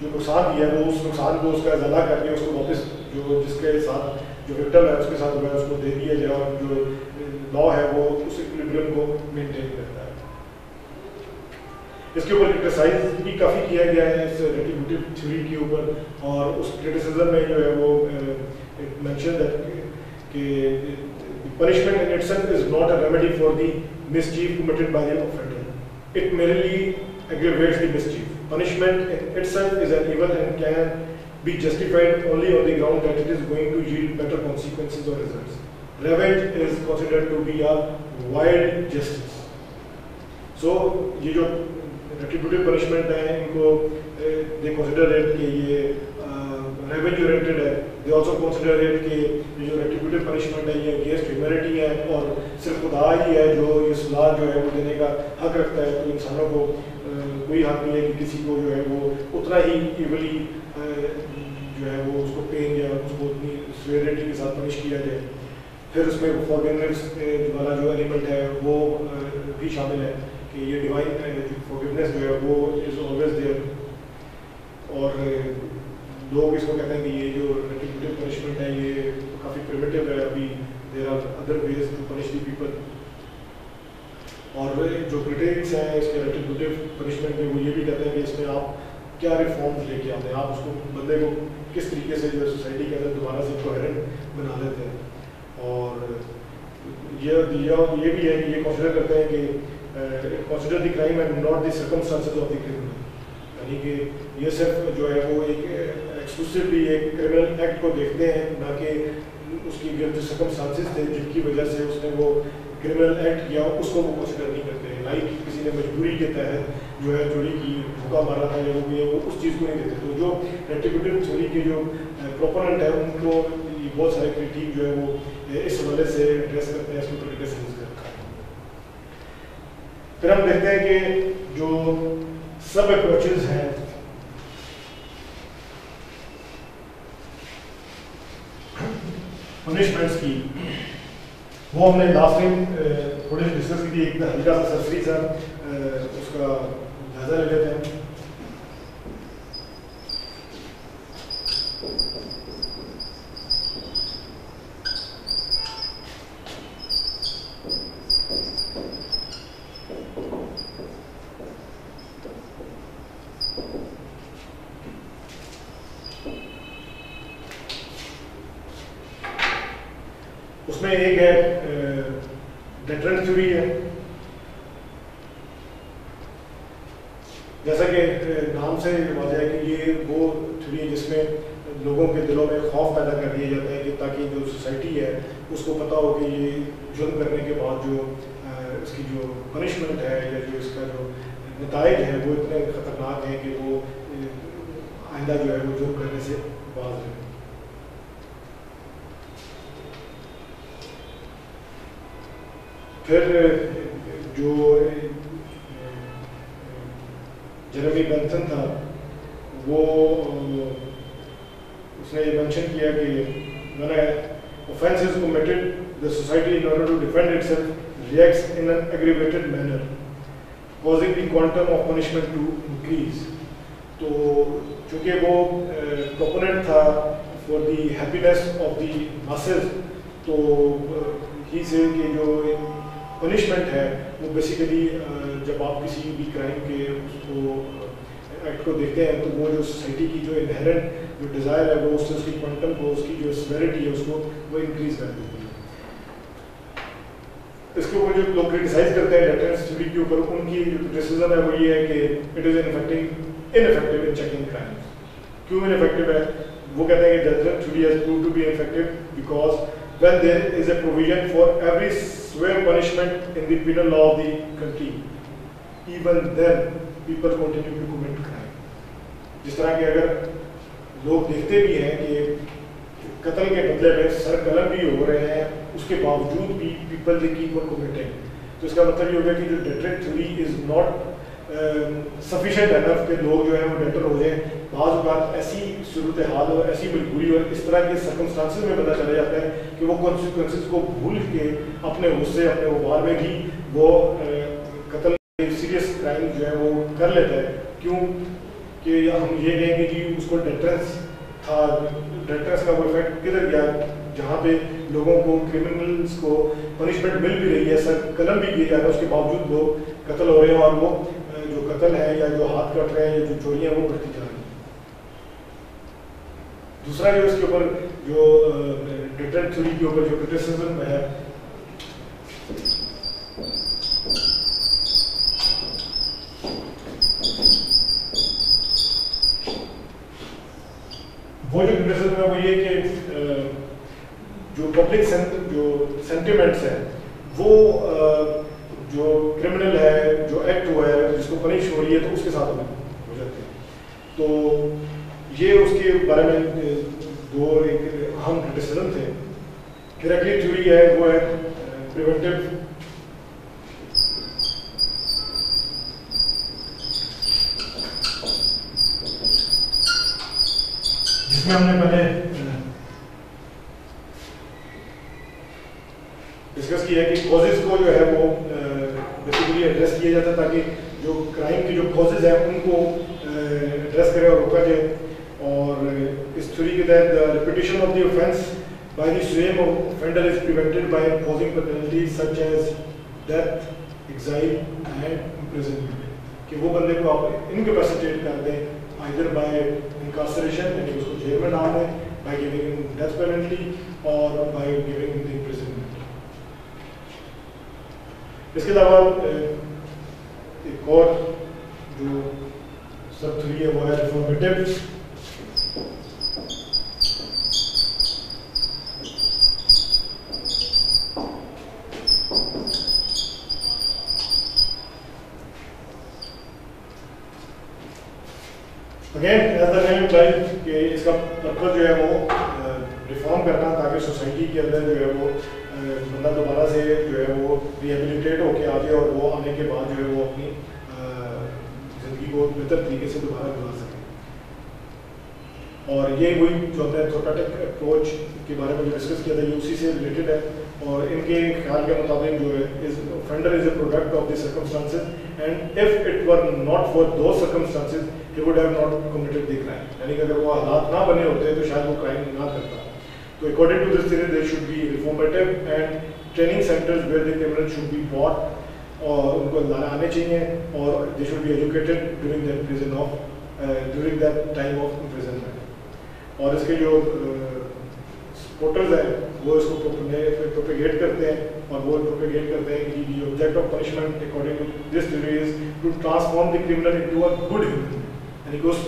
जो नुकसान दिया है वो उस नुकसान को उसका इजाला करके उसको वापस जो जिसके साथ जो विक्टिम है उसके साथ हुआ है उसको दे दिया जाए, और जो लॉ है वो उस इक्विलिब्रियम को मेंटेन करता है। इसके ऊपर क्रिटिसाइज भी काफ़ी किया गया है इस रेट्रिब्यूटिव थ्योरी के ऊपर, और उस क्रिटिसिज्म में जो है वो इट मेंशन दैट कि punishment in itself is not a remedy for the mischief committed by the offender. It merely aggravates the mischief. Punishment in itself is an evil and can be justified only on the ground that it is going to yield better consequences or results. Revenge is considered to be a wild justice. So ये जो retributive punishment है इनको they consider it कि ये revenge oriented है। They also consider it कि ये जो retributive punishment है ये against humanity है, और सिर्फ खुदा ही है जो ये सजा जो है वो देने का हक रखता है। तो इंसानों को कोई हक नहीं है कि किसी को जो है वो उतना ही evilly जो है वो उसको पेन या उसको उतनी severity के साथ पनिश किया जाए। फिर उसमें फॉरगिवनेस वाला जो एलिमेंट है वो भी शामिल है कि ये डिवाइन फॉरगिवनेस जो है वो इज ऑलवेज देयर। और लोग इसको कहते हैं कि ये जो रेट्रिब्यूटिव पनिशमेंट है ये काफ़ी प्रिमिटिव है, अभी there are other ways to punish the people. और जो क्रिटिक्स हैं इसके रेट्रिब्यूटिव पनिशमेंट में वो ये भी कहते हैं कि इसमें आप क्या रिफॉर्म्स लेके आते हैं, आप उसको बंदे को किस तरीके से जो सोसाइटी के अंदर दोबारा से कोहेरेंट बना लेते हैं। और ये भी है कि ये कंसिडर करते हैं कि consider the crime and not the circumstances of the criminal. यानी कि ये सिर्फ जो है वो एक एक्सक्लूसिवली एक क्रिमिनल एक्ट को देखते हैं, ना कि उसकी जो सर्कमस्टांसेस थे जिनकी वजह से उसने वो क्रिमिनल एक्ट किया उसको वो कंसिडर नहीं करते हैं। लाइक किसी ने मजबूरी के तहत जो है चोरी की, भूखा मारा था या वो भी है, वो उस चीज़ को नहीं देते। तो जो रेट्रिब्यूटिव थ्योरी के जो प्रोपोनेंट है उनको बहुत सारे क्रिटिक जो है वो इस हवाले से एड्रेस करते हैं, इसके ऊपर क्रिटिसिज्म करते हैं। फिर हम देखते हैं कि जो सब अप्रोचेज हैं पनिशमेंट्स की, वो हमने लास्ट टाइम थोड़ी सी डिस्कस की थी, एक हल्का सा सरसरी सा उसका जायजा ले लेते हैं। उसमें एक है डेटरेंट थ्योरी है, जैसा कि नाम से वाज़ेह है कि ये वो थ्योरी है जिसमें लोगों के दिलों में खौफ पैदा कर दिया जाता है कि ताकि जो सोसाइटी है उसको पता हो कि ये जुल्म करने के बाद जो इसकी जो पनिशमेंट है या जो इसका जो नताइज है वो इतने ख़तरनाक हैं कि वो आइंदा जो है वो जुल्म करने से बाज रहे। फिर जो जेरेमी बेंथन था वो उसने ये मेंशन किया कि when an offense is committed, the society in order to defend itself reacts in an aggravated manner, causing the quantum of punishment to increase. तो चूँकि वो proponent था for the happiness of the masses, तो ही से कि जो punishment है वो बेसिकली जब आप किसी भी क्राइम के उसको एक्ट को देखते हैं तो वो जो सोसाइटी की जो इनहेरेंट जो डिज़ायर है वो उससे उसकी क्वांटम को, उसकी जो सेवेरिटी है उसको वो इंक्रीज कर देती है। इसके ऊपर जो लोग क्रिटिसाइज करते हैं डेटरेंस थ्योरी के ऊपर, उनकी जो क्रिटिसिज्म है वो ये है कि it is ineffective in checking crimes. क्यों इनइफेक्टिव है? वो कहते हैं कि deterrence theory has proved to be effective because when there is a provision for every severe punishment in the penal law of the country, even then people continue to commit crime. जिस तरह के अगर लोग देखते भी हैं कि कत्ल के बदले में सर कलम भी हो रहे हैं, उसके बावजूद भी people they keep on committing, तो इसका मतलब ये होगा कि जो deterrent theory is not sufficient enough कि लोग जो है वो डेटर हो जाएं। बाज़ औक़ात ऐसी सूरत हाल और ऐसी मजबूरी और इस तरह के सर्कमस्टांसेस में पता चला जाता है कि वो कॉन्सिक्वेंसेस को भूल के अपने गुस्से अपने उबार में भी वो कत्ल सीरियस क्राइम जो है वो कर लेता है। क्यों कि हम ये कहें कि जी उसको डेटरेंस था, डेटरेंस का वो इफेक्ट किधर गया जहाँ पे लोगों को क्रिमिनल्स को पनिशमेंट मिल भी रही है, सर कलम भी किए जा रहा है, उसके बावजूद लोग कत्ल हो रहे हैं और वो जो कत्ल है या जो हाथ कट रहे हैं या जो चोरियां वो बढ़ती जा रही हैं। दूसरा जो इसके ऊपर जो डेटरेंट थ्योरी के ऊपर जो क्रिटिसिज्म है वो जो क्रिटिसिज्म है वो ये कि जो पब्लिक जो सेंटिमेंट्स है वो जो क्रिमिनल है, जो एक्ट हुआ है, जिसको पनिश हो रही है तो उसके साथ हो जाते हैं। तो ये उसके बारे में दो एक अहम क्रिटिसिज्म थे। फिर अगली थ्योरी है वो है प्रिवेंटिव, जिसमें हमने पहले डिस्कस किया कि कॉजेज को जो है वो बेसिकली एड्रेस किया जाता है ताकि जो क्राइम की जो कॉजेज है उनको एड्रेस करें और रोका जाए। और इस थ्योरी के तहत the repetition of the offence by the same offender is prevented by imposing penalties such as death, exile and imprisonment, कि वो बंदे को आप इनकैपेसिटेट कर दें आइदर बाय इनकार्सरेशन यानी उसको जेल में डाल दें, by giving him death penalty और by giving him the imprisonment. इसके अलावा एक और जो सब थ्योरी है वो है reformative. Again as the name implies कि इसका पर्पस जो है वो रिफॉर्म करना ताकि सोसाइटी के अंदर जो है वो बंदा दोबारा से जो है वो रिहेबिलिटेट होके आ जाए और वो आने के बाद जो है वो अपनी ज़िंदगी को बेहतर तरीके से दोबारा गुजार सके। और ये वही जो हमने एंथ्रोपोमेट्रिक अप्रोच के बारे में जो डिस्कस किया था ये उसी से रिलेटेड है। और इनके ख्याल के मुताबिक जो है offender is a product of the circumstances and if it were not for those circumstances he would have not committed the crime। यानी कि अगर वो हालात ना बने होते तो शायद वो क्राइम ना करता। तो according to this theory there should be reformative and training centers where the criminals should be brought और उनको आने चाहिए और they should be educated during that prison of during that time of imprisonment। और इसके जो सपोर्टर्स हैं वो इसको प्रोपेगेट करते हैं और वो प्रोपेगेट करते हैं कि the object of punishment according to this theory is to transform the criminal into a good human। यानी कि उस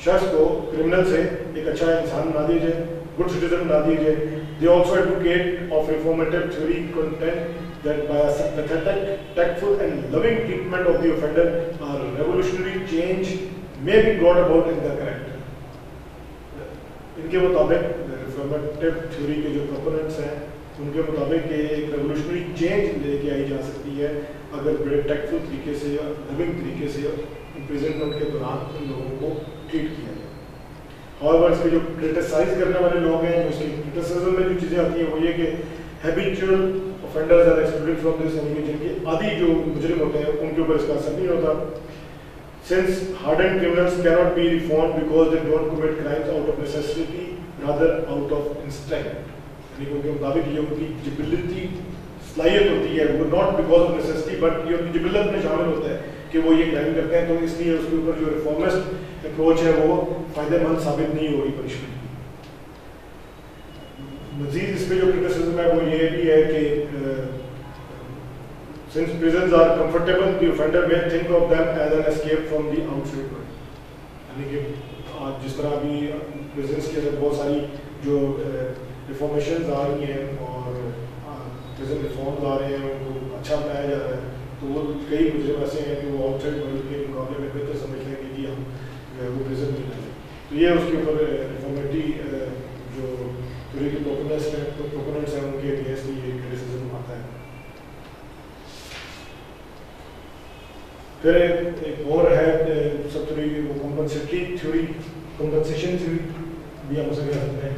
शख्स को क्रिमिनल से एक अच्छा इंसान बना दिया जाए, गुड सिटीजन बना दिया जाए। They also advocate of reformative theory content that by a sympathetic, tactful and loving treatment of the offender a revolutionary change may be brought about in the character। इनके मुताबिक रिफॉर्मेटिव थ्योरी के जो proponents हैं उनके मुताबिक ये एक revolutionary change लेके आई जा सकती है अगर बड़े टैक्टफुल तरीके से या लिविंग तरीके से इम्प्रिजनमेंट के दौरान उन लोगों को ट्रीट किया जाए। हाउएवर इसके जो क्रिटिसाइज करने वाले लोग हैं उसकी क्रिटिसिज्म में जो चीज़ें आती हैं वो ये कि habitual offenders are excluded from this, यानी कि जिनके आदि जो मुजरिम होते हैं उनके ऊपर इसका असर नहीं होता। Since hardened criminals cannot be reformed because they don't commit crimes out of necessity, rather out of instinct। यानी कि उनके मुताबिक ये उनकी जिबिलिटी सलाहियत होती है, वो not because of necessity but ये उनकी जिबिलत में शामिल होता है कि वो ये क्राइम करते हैं, तो इसलिए उसके ऊपर जो रिफॉर्मिस्ट अप्रोच है वो फायदेमंद साबित नहीं हो रही पनिशमेंट की। मजीद इस पर जो क्रिटिसिज्म है वो ये भी है कि since prisons are comfortable, the offender may think of them as an escape from the outside world। यानी कि जिस तरह अभी prisons के अंदर बहुत सारी जो रिफॉर्मेशंस आ रही हैं और prison reforms आ रहे हैं उनको अच्छा बनाया जा रहा है, तो वो कई मुजरिम ऐसे हैं कि वो आउटसाइड वर्ल्ड के मुकाबले में बेहतर समझते हैं कि हम जो है वो prison में रहें। तो ये उसके ऊपर रिफॉर्मेटिव जो थ्योरी के प्रोपोनेंट्स हैं उनके अगेंस्ट ये क्रिटिसिज्म आता है। फिर एक और है सब थ्योरी वो कंपनसेटरी थ्योरी, कंपनसेशन थ्योरी भी हम उसे कह सकते हैं।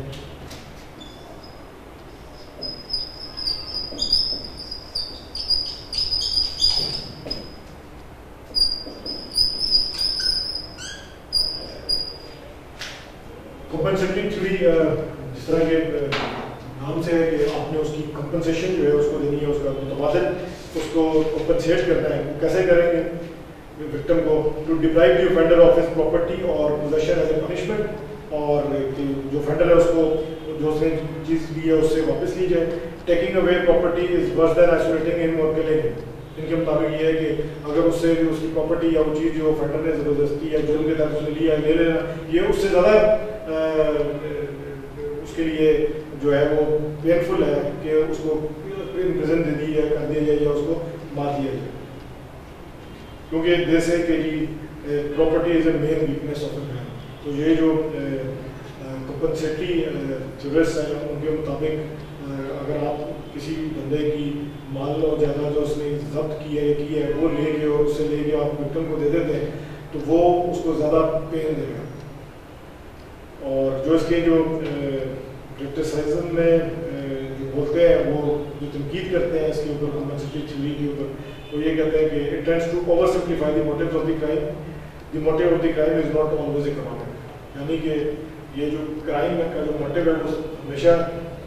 कंपनसेटरी थ्योरी जिस तरह के नाम से है कि आपने उसकी कंपनसेशन जो है उसको देनी है, उसका मुतबादल उसको कंपनसेट करना है। वो कैसे करेंगे विक्टिम को? To deprive the offender of his property or possession as a punishment, और जो ऑफेंडर है उसको जो उसने चीज़ ली है उससे वापस ली जाए। Taking away property is worse than isolating him और किलिंग हिम। इनके मुताबिक ये है कि अगर उससे उसकी प्रॉपर्टी या वो चीज़ जो ऑफेंडर ने ज़बरदस्ती या जुर्म के तहत उसने लिया ले लेना, ये उससे ज़्यादा उसके लिए जो है वो पेनफुल है कि उसको प्रिजन दे दी है कर दिया जाए या उसको मार दिया जाए, क्योंकि जैसे कि property is a main weakness of a man. तो ये जो कंपनसेटरी थ्योरिस्ट हैं उनके मुताबिक अगर आप किसी बंदे की माल और ज़्यादा जो उसने जब्त की है वो लेके और उससे लेके आप विक्टिम को दे देते हैं तो वो उसको ज़्यादा पेन देगा। और जो इसके जो क्रिटिसिज्म में जो बोलते हैं वो जो तनकीद करते हैं इसके ऊपर कंपनसेटरी थ्योरी के ऊपर, वो ये कहते हैं कि it tends to oversimplify the motives of the crime. The motive of the crime is not always economic. यानी कि ये जो क्राइम का जो मोटिव है वो हमेशा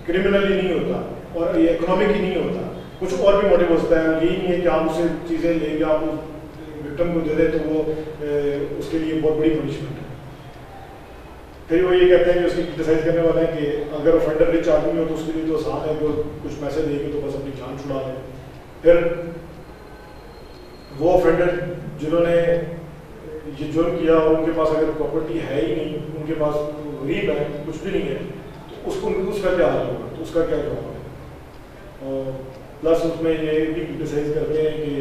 क्रिमिनली नहीं होता और ये इकोनॉमिक ही नहीं होता, कुछ और भी मोटिव होता है। यही नहीं है कि आप उसे चीज़ें लेंगे आप विक्टिम को दे दें तो वो उसके लिए बहुत बड़ी पनिशमेंट है। फिर वो ये कहते हैं कि उसकी क्रिटिसाइज करने वाले हैं कि अगर ऑफेंडर रिच आदमी हो तो उसके लिए तो आसान है कि कुछ पैसे देंगे तो बस अपनी जान छुड़ा लें। फिर वो ऑफेंडर जिन्होंने ये जुर्म किया और उनके पास अगर प्रॉपर्टी है ही नहीं, उनके पास गरीब है, कुछ भी नहीं है, तो उसको उसका क्या हाल होगा, तो उसका क्या जवाब है। और प्लस उसमें ये भी क्रिटिसाइज करते हैं कि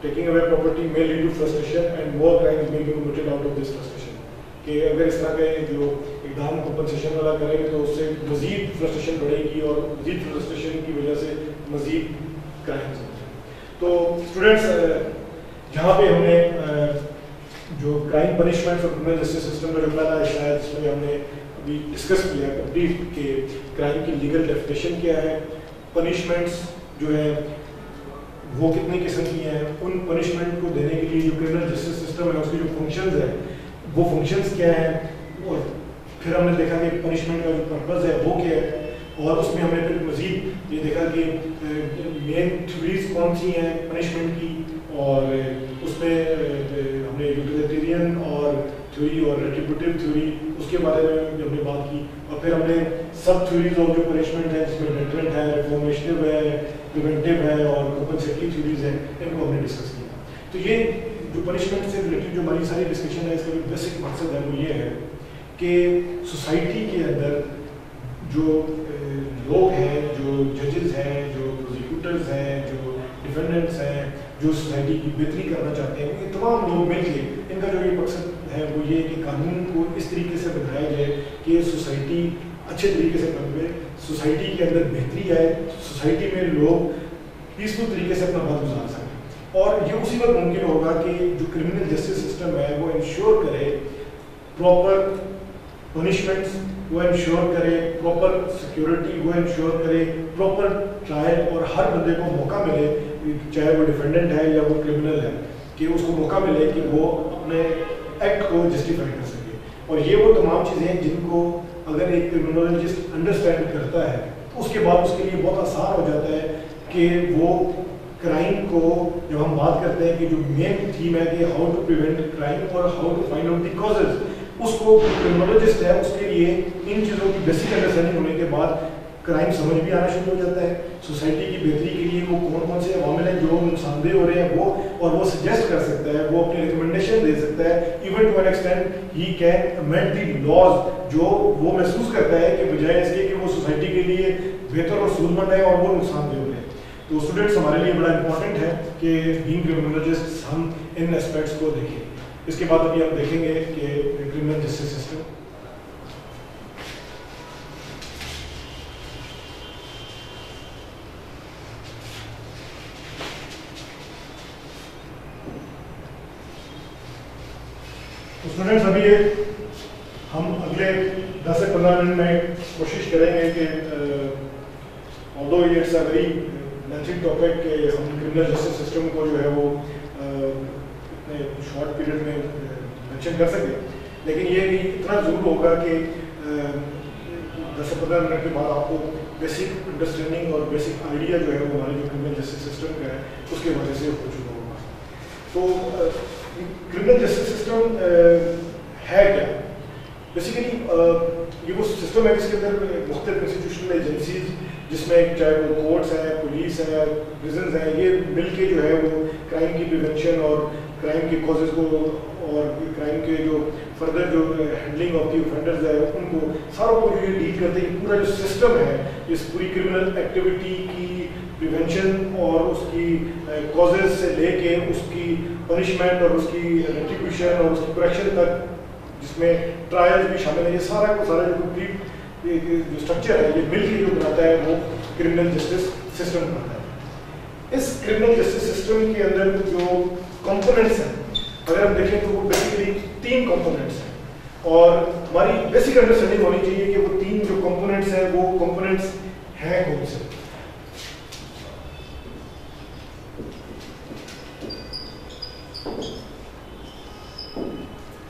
taking away property may lead to frustration and more crimes may be committed out of this frustration. कि अगर इस तरह के जो एकदम कंपनसेशन वाला करेंगे तो उससे मज़ीद फ्रस्ट्रेशन बढ़ेगी और मज़ीद फ्रस्ट्रेशन की वजह से मज़ीद क्राइम्स होंगे। तो स्टूडेंट्स यहाँ पे हमने जो क्राइम पनिशमेंट और क्रिमिनल जस्टिस सिस्टम का जो पहला हिस्सा है जिसमें हमने अभी डिस्कस किया कंप्लीट के क्राइम की लीगल डेफिनेशन क्या है, पनिशमेंट्स जो है वो कितने किस्म की हैं, उन पनिशमेंट को देने के लिए जो क्रिमिनल जस्टिस सिस्टम है उसके जो फंक्शंस है वो फंक्शंस क्या हैं, और फिर हमने देखा कि पनिशमेंट का जो पर्पज़ है वो क्या है, और उसमें हमने फिर मज़ीद ये देखा कि मेन थ्योरीज कौन सी हैं पनिशमेंट की, और उसमें हमने यूटिलिटेरियन और थ्योरी और रेट्रिब्यूटिव थ्योरी उसके बारे में भी हमने बात की, और फिर हमने सब थ्योरीज ऑफ जो पनिशमेंट है जिसमें डेटरेंट है, रिफॉर्मेटिव है, प्रिवेंटिव है और कंपनसेटरी थ्योरीज हैं, इनको हमने डिस्कस किया। तो ये जो पनिशमेंट से रिलेटेड जो हमारी सारी डिस्कशन है इसका जो बेसिक मकसद है वो ये है कि सोसाइटी के अंदर जो लोग हैं, जो जजेस हैं, जो प्रोसिक्यूटर्स हैं, जो डिफेंडेंट्स हैं, जो सोसाइटी की बेहतरी करना चाहते हैं, ये तमाम लोग मिलके इनका जो ये मकसद है वो ये कि कानून को इस तरीके से बनाया जाए कि सोसाइटी अच्छे तरीके से बन गए, सोसाइटी के अंदर बेहतरी आए, सोसाइटी में लोग पीसफुल तरीके से अपना वक्त गुजार सकें। और ये उसी वक्त मुमकिन होगा कि जो क्रिमिनल जस्टिस सिस्टम है वो इंश्योर करे प्रॉपर पनिशमेंट्स, वो इंश्योर करे प्रॉपर सिक्योरिटी, वो इंश्योर करे प्रॉपर ट्रायल, और हर बंदे को मौका मिले, चाहे वो डिफेंडेंट है या वो क्रिमिनल है, कि उसको मौका मिले कि वो अपने एक्ट को जस्टिफाई कर सके। और ये वो तमाम चीज़ें हैं जिनको अगर एक क्रिमिनोलॉजिस्ट अंडरस्टैंड करता है तो उसके बाद उसके लिए बहुत आसान हो जाता है कि वो क्राइम को, जब हम बात करते हैं कि जो मेन थीम है कि हाउ टू प्रिवेंट क्राइम और how to find out the causes, उसको क्रिमिनोलॉजिस्ट है उसके लिए इन चीज़ों की बेसिक अंडरस्टैंडिंग होने के बाद क्राइम समझ भी आना शुरू हो जाता है, सोसाइटी की बेहतरी के लिए वो कौन कौन से अवामिल हैं जो नुकसानदेह हो रहे हैं वो, और वो सजेस्ट कर सकता है, वो अपनी रिकमेंडेशन दे सकता है, even to an extent he can amend the laws, जो वो महसूस करता है कि बजाय इसके कि वो सोसाइटी के लिए बेहतर और सूदमंद है और वो नुकसानदेह हो रहे हैं। तो स्टूडेंट्स हमारे लिए बड़ा इंपॉर्टेंट है कि बीइंग क्रिमिनोलॉजिस्ट हम इन एस्पेक्ट्स को देखें। इसके बाद अभी हम देखेंगे कि क्रिमिनल जस्टिस सिस्टम तो स्टूडेंट्स अभी हम अगले 10 से 15 मिनट में कोशिश करेंगे कि although it's a very lengthy topic कि हम क्रिमिनल जस्टिस सिस्टम को जो है वो इतने शॉर्ट पीरियड में मेंशन कर सके, लेकिन ये भी इतना ज़रूर होगा कि 10 से 15 मिनट के बाद आपको बेसिक अंडरस्टैंडिंग और बेसिक आइडिया जो है वो हमारे जो क्रिमिनल जस्टिस सिस्टम का है उसके वजह से हो चुका होगा। तो क्रिमिनल जस्टिस सिस्टम है क्या? बेसिकली ये वो सिस्टम है जिसके अंदर मुख्तलिफ इंस्टीट्यूशनल एजेंसीज, जिसमें चाहे वो कोर्ट्स हैं, पुलिस है, प्रिजन्स हैं, ये मिलके जो है वो क्राइम की प्रिवेंशन और क्राइम के कॉजेज़ को और क्राइम के जो फर्दर जो हैंडलिंग ऑफ दी ऑफेंडर्स है उनको सारों को जो ये डील करते हैं। पूरा जो सिस्टम है इस पूरी क्रिमिनल एक्टिविटी की प्रिवेंशन और उसकी कॉजेज़ से लेके उसकी पनिशमेंट और उसकी रेट्रिब्यूशन और उसकी करेक्शन तक, जिसमें ट्रायल्स भी शामिल है, ये सारा को सारा जो कंप्लीट जो स्ट्रक्चर है ये मिलकर जो बनाता है वो क्रिमिनल जस्टिस सिस्टम बनाता है। इस क्रिमिनल जस्टिस सिस्टम के अंदर जो कंपोनेंट्स हैं अगर हम देखें तो वो बेसिकली 3 कंपोनेंट्स हैं, और हमारी बेसिक अंडरस्टैंडिंग होनी चाहिए कि वो 3 जो कंपोनेंट्स हैं वो कंपोनेंट्स हैं कौन से।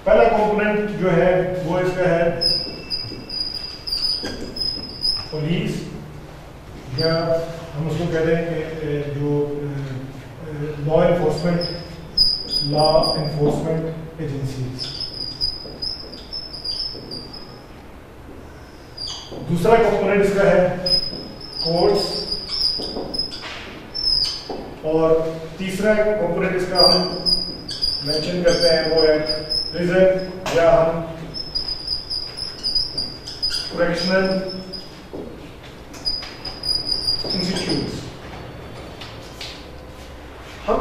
पहला कंपोनेंट जो है वो इसका है पुलिस, या हम उसको कहते हैं कि जो लॉ एनफोर्समेंट एजेंसीज। दूसरा कंपोनेंट इसका है कोर्ट्स, और तीसरा कंपोनेंट इसका हम मेंशन करते हैं वो है प्रिजन, या हम करेक्शनल इंस्टीट्यूट्स। हम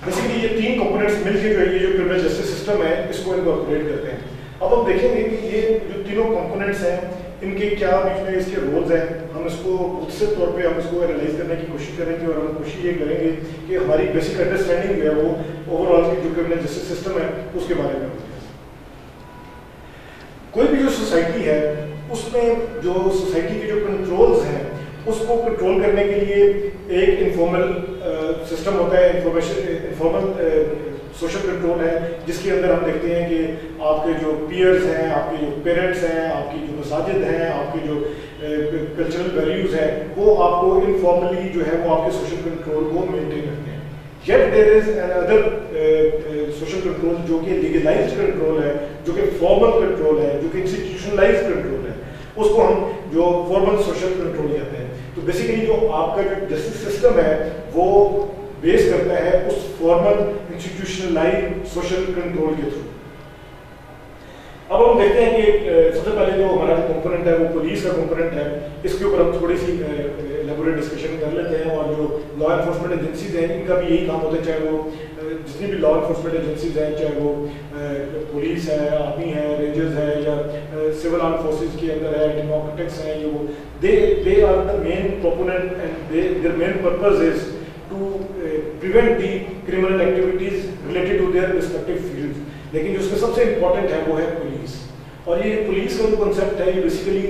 बेसिकली ये 3 कंपोनेंट्स मिलकर जो है ये जो क्रिमिनल जस्टिस सिस्टम है इसको इनकॉर्पोरेट करते हैं। अब हम देखेंगे कि ये जो तीनों कंपोनेंट्स हैं इनके क्या बीच में इसके रोल्स हैं, हम इसको मुख्तसर तौर पे हम इसको एनालाइज करने की कोशिश करेंगे और हम कोशिश ये करेंगे कि हमारी बेसिक अंडरस्टैंडिंग जो है वो ओवरऑल की जो क्रिमिनल जस्टिस सिस्टम है उसके बारे में होती है। कोई भी जो सोसाइटी है उसमें जो सोसाइटी के जो कंट्रोल्स हैं उसको कंट्रोल करने के लिए एक इनफॉर्मल सिस्टम होता है, इनफॉर्मल सोशल कंट्रोल है, जिसके अंदर हम देखते हैं कि आपके जो पीयर्स हैं, आपके जो पेरेंट्स हैं, आपकी जो मसाजिद हैं, आपके जो कल्चरल वैल्यूज़ हैं, वो आपको इनफॉर्मली जो है वो आपके सोशल कंट्रोल को मेंटेन करते हैं। Yet there is another social control जो कि लीगलाइज्ड कंट्रोल है, जो कि फॉर्मल कंट्रोल है, जो कि इंस्टीट्यूशनलाइज्ड कंट्रोल है, उसको हम जो फॉर्मल सोशल कंट्रोल कहते हैं। तो बेसिकली जो आपका जो जस्टिस सिस्टम है वो बेस करता है उस फॉर्मल इंस्टीट्यूशनलाइज्ड सोशल कंट्रोल के थ्रू। अब हम देखते हैं कि सबसे पहले जो हमारा जो कंपोनेंट है वो पुलिस का कंपोनेंट है। इसके ऊपर हम थोड़ी सी एलैबोरेट डिस्कशन कर लेते हैं। और जो लॉ एनफोर्समेंट एजेंसीज हैं इनका भी यही काम होता है, चाहे वो जितनी भी लॉ एनफोर्समेंट एजेंसीज हैं, चाहे वो पुलिस है, आर्मी है, रेंजर्स है, या सिविल आर्म फोर्सेस के अंदर है, डेमोक्रेटिक्स हैं, ये वो they are the main proponent and their main purpose is to prevent the criminal activities related to their respective fields। लेकिन जो उसमें सबसे इम्पोर्टेंट है वो है पुलिस। और ये पुलिस का जो कॉन्सेप्ट है ये बेसिकली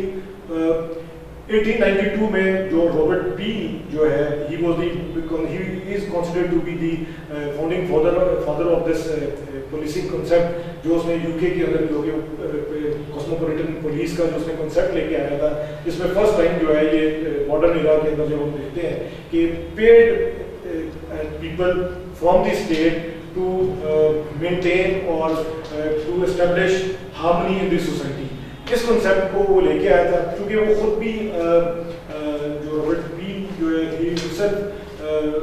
1892 में जो रॉबर्ट पी जो है he is considered to be the founding father of this policing concept, जो उसने यूके के अंदर जो कि कॉस्मोपॉलिटन पुलिस का जो उसने कॉन्सेप्ट लेके आया था, जिसमें फर्स्ट टाइम जो है ये मॉडर्न इरा के अंदर जब हम देखते हैं कि paid people from the state to maintain or to establish harmony in the society। इस कॉन्सेप्ट को वो लेके आया था, क्योंकि वो खुद भी जो रॉबर्ट पी जो है he himself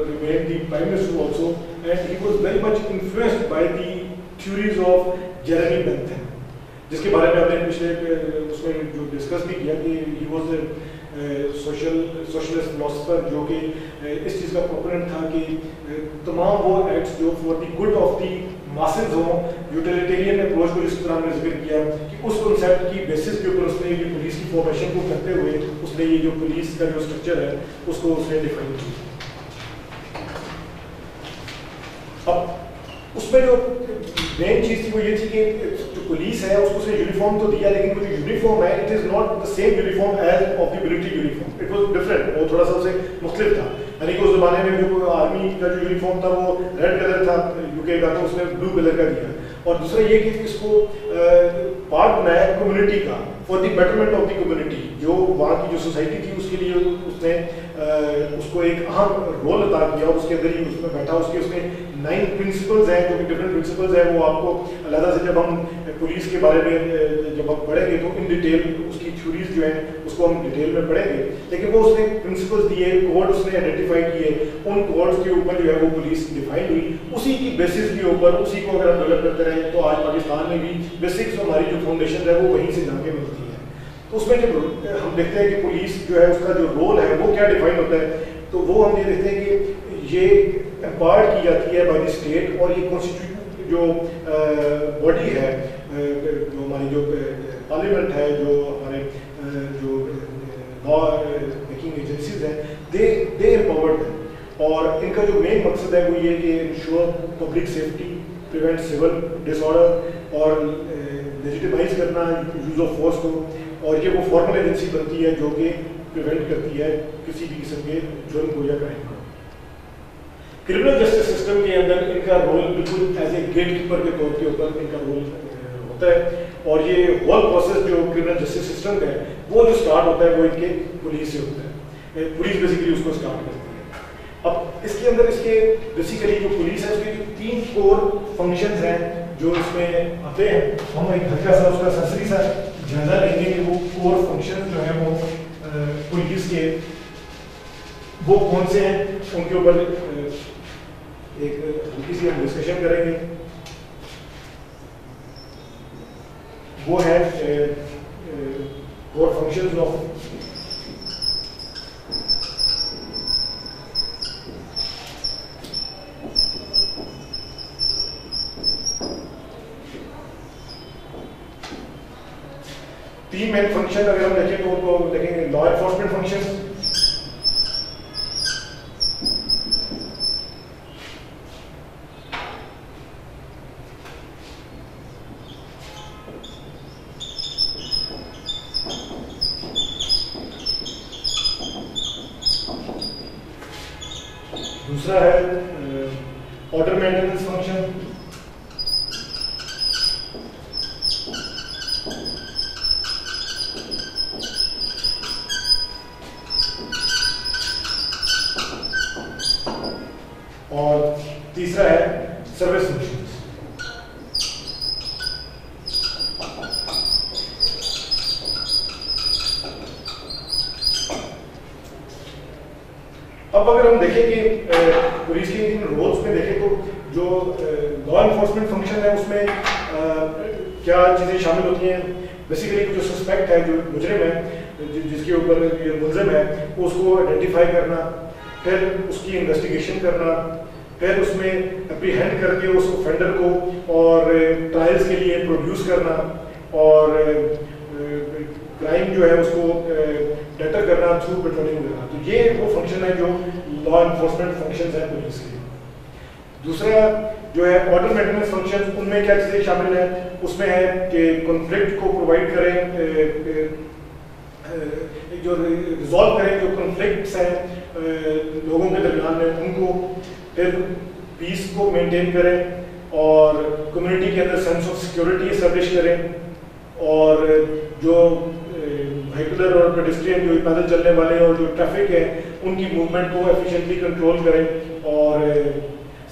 remained the prime minister also and he was very much influenced by the theories of Jeremy Bentham, जिसके बारे में हमने पिछले उसमें जो डिस्कस भी किया कि he was a socialist philosopher जो कि इस चीज़ का प्रोपोनेंट था कि तमाम वो एक्ट्स जो for the good of the masses हों, यूटिलिटेरियन अप्रोच को जिस तरह हमने जिक्र किया कि उस कॉन्सेप्ट की बेसिस के ऊपर उसने ये पुलिस की फॉर्मेशन को करते हुए उसने ये जो पुलिस का जो स्ट्रक्चर है उसको उसने डिफाइन किया। अब उसमें जो मेन चीज़ थी वो ये थी कि जो पुलिस है उसको उसने यूनिफॉर्म तो दिया, लेकिन वो जो यूनिफॉर्म है it is not the same uniform as of the military uniform, it was different, वो थोड़ा सा उससे मुख्तलिफ था। यानी कि उस ज़माने में जो आर्मी का जो यूनिफॉर्म था वो रेड कलर था यूके का, तो उसने ब्लू कलर का दिया। और दूसरा ये कि इसको पार्ट बनाया कम्युनिटी का for the betterment of the community, जो वहाँ की जो सोसाइटी थी उसके लिए उसने उसको एक अहम रोल अदा किया और उसके अंदर ही उसमें बैठा। उसके उसमें 9 प्रिंसिपल्स हैं जो कि डिफरेंट प्रिंसिपल्स हैं, वो आपको अलग से जब हम पुलिस के बारे में जब हम पढ़ेंगे तो इन डिटेल उसकी थ्योरीज जो हैं उसको हम डिटेल में पढ़ेंगे। लेकिन वो उसने प्रिंसिपल्स दिए, कोड उसने आइडेंटिफाई किए, उन कोड्स के ऊपर जो है वो पुलिस डिफाइन हुई, उसी की बेसिस के ऊपर उसी को अगर हम डेवलप करते रहे तो आज पाकिस्तान में भी बेसिक्स हमारी जो फाउंडेशन है वो वहीं से जाके मिलती है। तो उसमें जब हम देखते हैं कि पुलिस जो है उसका जो रोल है वो क्या डिफाइन होता है, तो वो हम ये देखते हैं कि ये एम्पावर्ड की जाती है बाय द स्टेट, और ये कॉन्स्टिट्यूट जो बॉडी है, जो हमारी जो पार्लियामेंट है, जो हमारे जो लॉ मेकिंग एजेंसीज हैं, दे एम्पावर्ड है। और इनका जो मेन मकसद है वो ये कि ensure public safety, prevent civil disorder और लेजिटिमाइज करना यूज ऑफ फोर्स को, और ये वो फॉर्मल एजेंसी बनती है जो कि प्रिवेंट करती है किसी भी किस्म के जुर्म को या क्राइम को। क्रिमिनल जस्टिस सिस्टम के अंदर इनका रोल बिल्कुल एज ए गेट कीपर के तौर के ऊपर इनका रोल होता है। और ये होल प्रोसेस जो क्रिमिनल जस्टिस सिस्टम का है वो जो स्टार्ट होता है वो इनके पुलिस से होता है। पुलिस बेसिकली उसको स्टार्ट करती है। अब इसके अंदर इसके बेसिकली जो पुलिस है उसके 3 कोर फंक्शंस हैं जो इसमें आते हैं। हम एक हल्का सा उसका सरसरी सा जायजा लेंगे कि वो कोर फंक्शन जो है वो पुलिस के वो कौन से हैं, उनके ऊपर एक हल्की सी हम डिस्कशन करेंगे। वो है कोर फंक्शंस ऑफ तीन मेन फंक्शन अगर हम देखें तो देखेंगे लॉ एनफोर्समेंट फंक्शन। दूसरा है ऑर्डर मेंटेनेंस फंक्शन। और तीसरा है सर्विस फंक्शंस। अब अगर हम देखें कि पुलिस के इन रोल्स में देखें तो जो लॉ एनफोर्समेंट फंक्शन है उसमें क्या चीज़ें शामिल होती हैं। बेसिकली जो सस्पेक्ट है, जो मुजरिम है, जिसके ऊपर ये मुलजिम है, उसको आइडेंटिफाई करना, फिर उसकी इन्वेस्टिगेशन करना, फिर उसमें एप्रीहेंड करके उस ऑफेंडर को और ट्रायल्स के लिए प्रोड्यूस करना, और क्राइम जो है उसको डेटर करना थ्रू पेट्रोलिंग करना। तो ये वो फंक्शन है जो लॉ एनफोर्समेंट फंक्शंस है पुलिस के। दूसरा जो है ऑर्डर मेंटेनेंस फंक्शन, उनमें क्या चीज़ें शामिल है, उसमें है कि कॉन्फ्लिक्ट को प्रोवाइड करें, जो रिजॉल्व करें जो कॉन्फ्लिक्ट्स हैं लोगों के दरमियान में उनको, फिर पीस को मेंटेन करें और कम्युनिटी के अंदर सेंस ऑफ सिक्योरिटी इस्टेब्लिश करें, और जो व्हीकलर और पेडेस्ट्रियन जो पैदल चलने वाले और जो ट्रैफिक है उनकी मूवमेंट को एफिशिएंटली कंट्रोल करें, और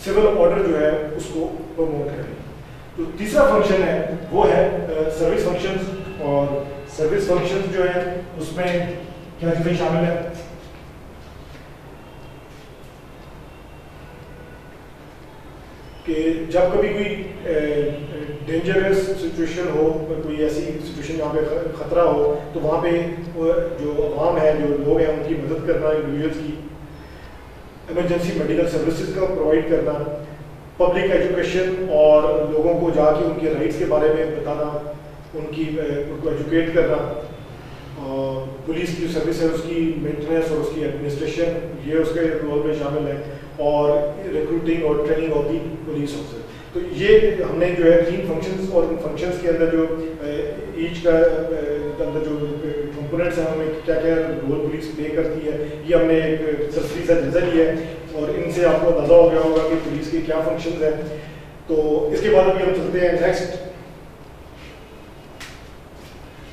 सिविल ऑर्डर जो है उसको प्रमोट करें। तो तीसरा फंक्शन है वो है सर्विस फंक्शंस। और सर्विस फंक्शंस जो है उसमें क्या चीज़ें शामिल है कि जब कभी कोई डेंजरस सिचुएशन हो, कोई ऐसी सिचुएशन जहाँ पे खतरा हो, तो वहाँ पे जो अवाम है, जो लोग हैं, उनकी मदद करना, इंडिविजुअल्स की इमरजेंसी मेडिकल सर्विसेज का प्रोवाइड करना, पब्लिक एजुकेशन और लोगों को जाके उनके राइट्स के बारे में बताना, उनको एजुकेट करना, पुलिस की सर्विस है उसकी मेंटेनेंस और उसकी एडमिनिस्ट्रेशन, ये उसके रोल में शामिल है, और रिक्रूटिंग और training of the police officer. तो ये हमने जो है 3 फंक्शंस, और उन फंक्शंस के अंदर जो ईच का अंदर जो कंपोनेंट्स हैं हमें क्या क्या रोल पुलिस प्ले करती है, ये हमने एक सरसरी सा जायजा लिया है, और इनसे आपको अंदाजा हो गया होगा कि पुलिस के क्या फंक्शंस हैं। तो इसके बाद अभी हम चलते हैं नेक्स्ट,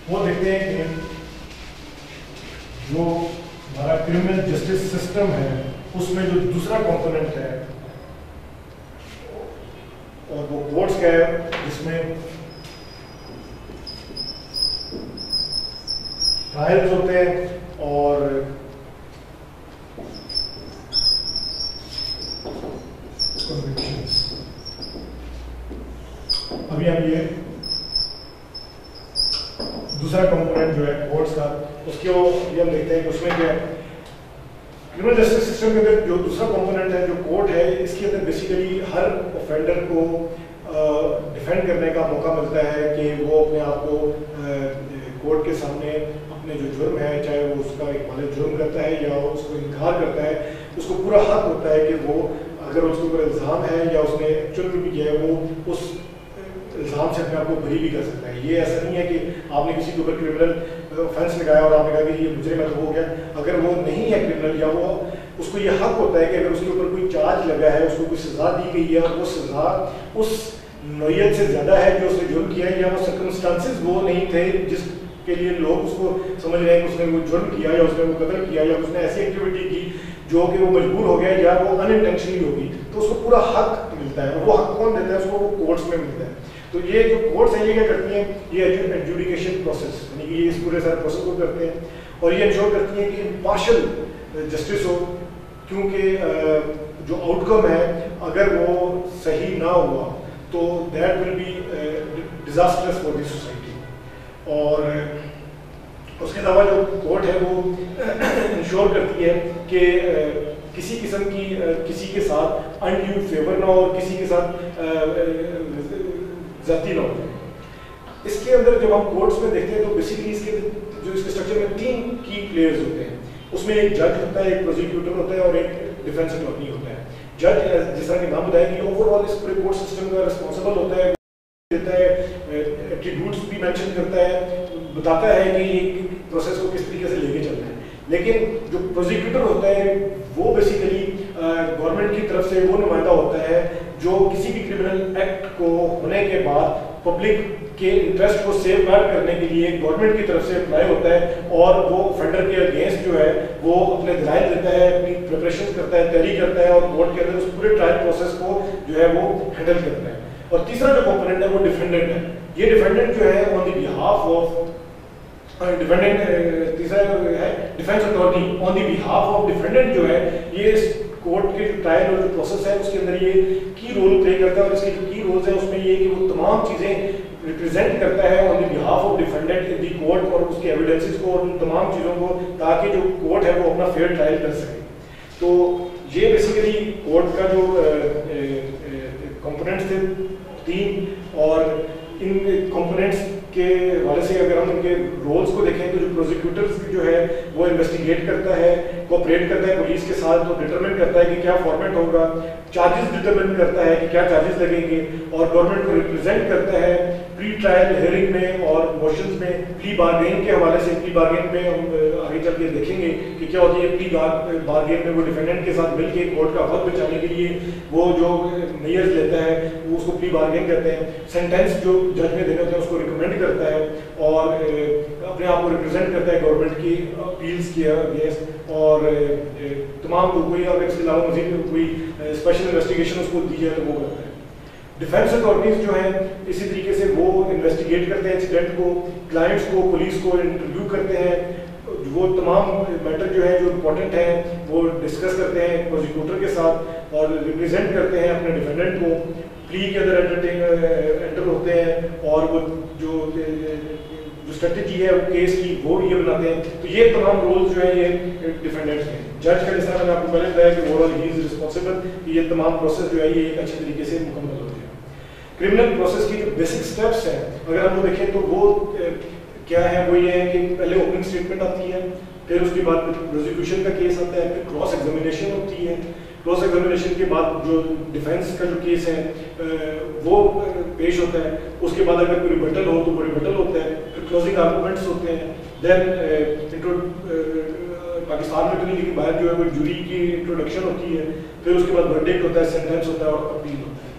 वो देखते हैं कि जो हमारा क्रिमिनल जस्टिस सिस्टम है उसमें जो दूसरा कंपोनेंट है और वो कोर्ट्स का है, जिसमें ट्रायल्स होते हैं और कन्विक्शंस। अभी हम ये दूसरा कंपोनेंट जो है कोर्ट्स का, उसको हम देखते हैं कि उसमें क्या है। क्रिमिनल जस्टिस सिस्टम के अंदर जो दूसरा कंपोनेंट है जो कोर्ट है, इसके अंदर बेसिकली हर ऑफेंडर को डिफेंड करने का मौका मिलता है कि वो अपने आप को कोर्ट के सामने अपने जो जुर्म है, चाहे वो उसका एक वाले जुर्म करता है या उसको इनकार करता है, उसको पूरा हक होता है कि वो अगर उसके ऊपर इल्ज़ाम है या उसने एक्चुअल भी किया है, वो उस इल्ज़ाम से अपने आप को बरी भी कर सकता है। ये ऐसा नहीं है कि आपने किसी के ऊपर क्रिमिनल ऑफेंस लगाया और आपने कहा कि ये मुजरिम है तो हो गया। अगर वो नहीं है क्रिमिनल, या वो उसको ये हक होता है कि अगर उसके ऊपर कोई चार्ज लगा है, उसको कोई सज़ा दी गई है और वो सज़ा उस नौयत से ज़्यादा है जो उसने जुर्म किया है, या वो सर्कमस्टांसेस वो नहीं थे जिसके लिए लोग उसको समझ रहे हैं कि उसने वो जुर्म किया या उसने वो कत्ल किया या उसने ऐसी एक्टिविटी की जो कि वो मजबूर हो गया या वो अनइंटेंशनली होगी, तो उसको पूरा हक मिलता है। और वो हक कौन देता है? उसको वो कोर्ट्स में मिलता है। तो ये जो कोर्ट्स हैं ये क्या करती हैं, ये एडजुडिकेशन प्रोसेस, यानी कि ये इस पूरे सारे प्रोसेस को करते हैं और ये इंश्योर करती हैं कि इम्पार्शियल जस्टिस हो, क्योंकि जो आउटकम है अगर वो सही ना हुआ तो that will be disastrous for the society. और उसके अलावा जो कोर्ट है वो इंश्योर करती है कि किसी किस्म की किसी के साथ अनड्यू फेवर ना हो और किसी के साथ जाती ना हो। इसके अंदर जब हम कोर्ट्स में देखते हैं तो बेसिकली इसके जो इसके स्ट्रक्चर में 3 की प्लेयर्स होते हैं। उसमें एक जज होता है, एक प्रोसिक्यूटर होता है और एक डिफेंस अटॉर्नी होता है। जज जिस तरह के नाम बताया कि ओवरऑल इस पूरे कोर्ट सिस्टम का रिस्पॉन्सिबल होता है, देता है, एट्रीब्यूट्स भी मेंशन करता है, बताता है कि ये प्रोसेस को किस तरीके से लेके चलना है। लेकिन जो प्रोसिक्यूटर होता है वो बेसिकली गवर्नमेंट की तरफ से वो नुमाइंदा होता है जो किसी भी क्रिमिनल एक्ट को होने के बाद पब्लिक के इंटरेस्ट को सेफ गार्ड करने के लिए गवर्नमेंट की तरफ से अप्लाई होता है और वो ऑफेंडर के अगेंस्ट जो है वो अपने दलाइल देता है, अपनी प्रिपरेशन करता है, तैयारी करता है और कोर्ट के अंदर उस पूरे ट्रायल प्रोसेस को जो है वो हैंडल करता है। और तीसरा जो कंपोनेंट है वो डिफेंडेंट है। ये डिफेंडेंट जो है on the behalf of defendant, तीसरा है defence attorney on the behalf of defendant जो है ये कोर्ट के जो ट्रायल और जो प्रोसेस है उसके अंदर ये की रोल प्ले करता है। और इसके जो की रोल्स है उसमें ये कि वो तमाम चीज़ें रिप्रेजेंट करता है on the behalf of defendant in the court और उसके एविडेंसेस को और उन तमाम चीज़ों को, ताकि जो कोर्ट है वो अपना फेयर ट्रायल कर सके। तो ये बेसिकली कोर्ट का जो कंपोनेंट्स थे 3, और इन कंपोनेंट्स के हवाले से अगर हम इनके रोल्स को देखें तो जो प्रोसिक्यूटर्स जो है वो इन्वेस्टिगेट करता है, कोऑपरेट करता है पुलिस के साथ, तो डिटरमिन करता है कि क्या फॉर्मेट होगा, चार्जेस डिटरमिन करता है कि क्या चार्जेस लगेंगे, और गवर्नमेंट को रिप्रेजेंट करता है प्री ट्रायल हियरिंग में और मोशंस में। प्ली बार्गेन के हवाले से, प्ली बार्गेन में हम आगे चल के देखेंगे कि क्या होती है प्ली बार्गेन में वो डिफेंडेंट के साथ मिलकर कोर्ट का हक बचाने के लिए वो जो मेयर्स लेता है वो उसको प्ली बार्गेन कहते हैं। सेंटेंस जो जज में देने होते हैं उसको रिकमेंड करता है और अपने आप को रिप्रेजेंट करता है गवर्नमेंट की अपील्स के अगेंस्ट, और तमाम कोई अगर इसके अलावा मजीद कोई स्पेशल इन्वेस्टिगेशन उसको दी जाए तो वो करता है। डिफेंस अथॉरिटीज जो है इसी तरीके से वो इन्वेस्टिगेट करते हैं इंसिडेंट को, क्लाइंट्स को, पुलिस को इंटरव्यू करते हैं, वो तमाम मैटर जो है जो इम्पोर्टेंट हैं वो डिस्कस करते हैं प्रोसिक्यूटर के साथ और रिप्रेजेंट करते हैं अपने डिफेंडेंट को। प्ली के अंदर एंटर होते हैं और वो जो स्ट्रेटजी है वो केस की वो ये बनाते हैं। तो ये तमाम रोल्स जो है ये डिफेंडेंट्स हैं। जज का जैसा मैंने आपको पहले बताया कि ओवरऑल ही इज रिस्पॉन्सिबल कि ये तमाम प्रोसेस जो है ये एक अच्छे तरीके से मुकम्मल होते हैं। क्रिमिनल प्रोसेस की जो बेसिक स्टेप्स हैं अगर हम वो देखें तो वो क्या है, वो ये है कि पहले ओपनिंग स्टेटमेंट आती है, फिर उसके बाद प्रोसिक्यूशन का केस आता है, फिर क्रॉस एग्जामिनेशन होती है। क्रॉस एग्जामिनेशन के बाद जो डिफेंस का जो केस है वो पेश होता है, उसके बाद अगर कोई रिबटल हो तो वो रिबटल होता है, फिर क्लोजिंग आर्गूमेंट्स होते हैं, देन पाकिस्तान में तो नहीं लेकिन बाहर जो है वो जूरी की इंट्रोडक्शन होती है, फिर उसके बाद वर्डिक्ट होता है, सेंटेंस होता है और अपील होता है।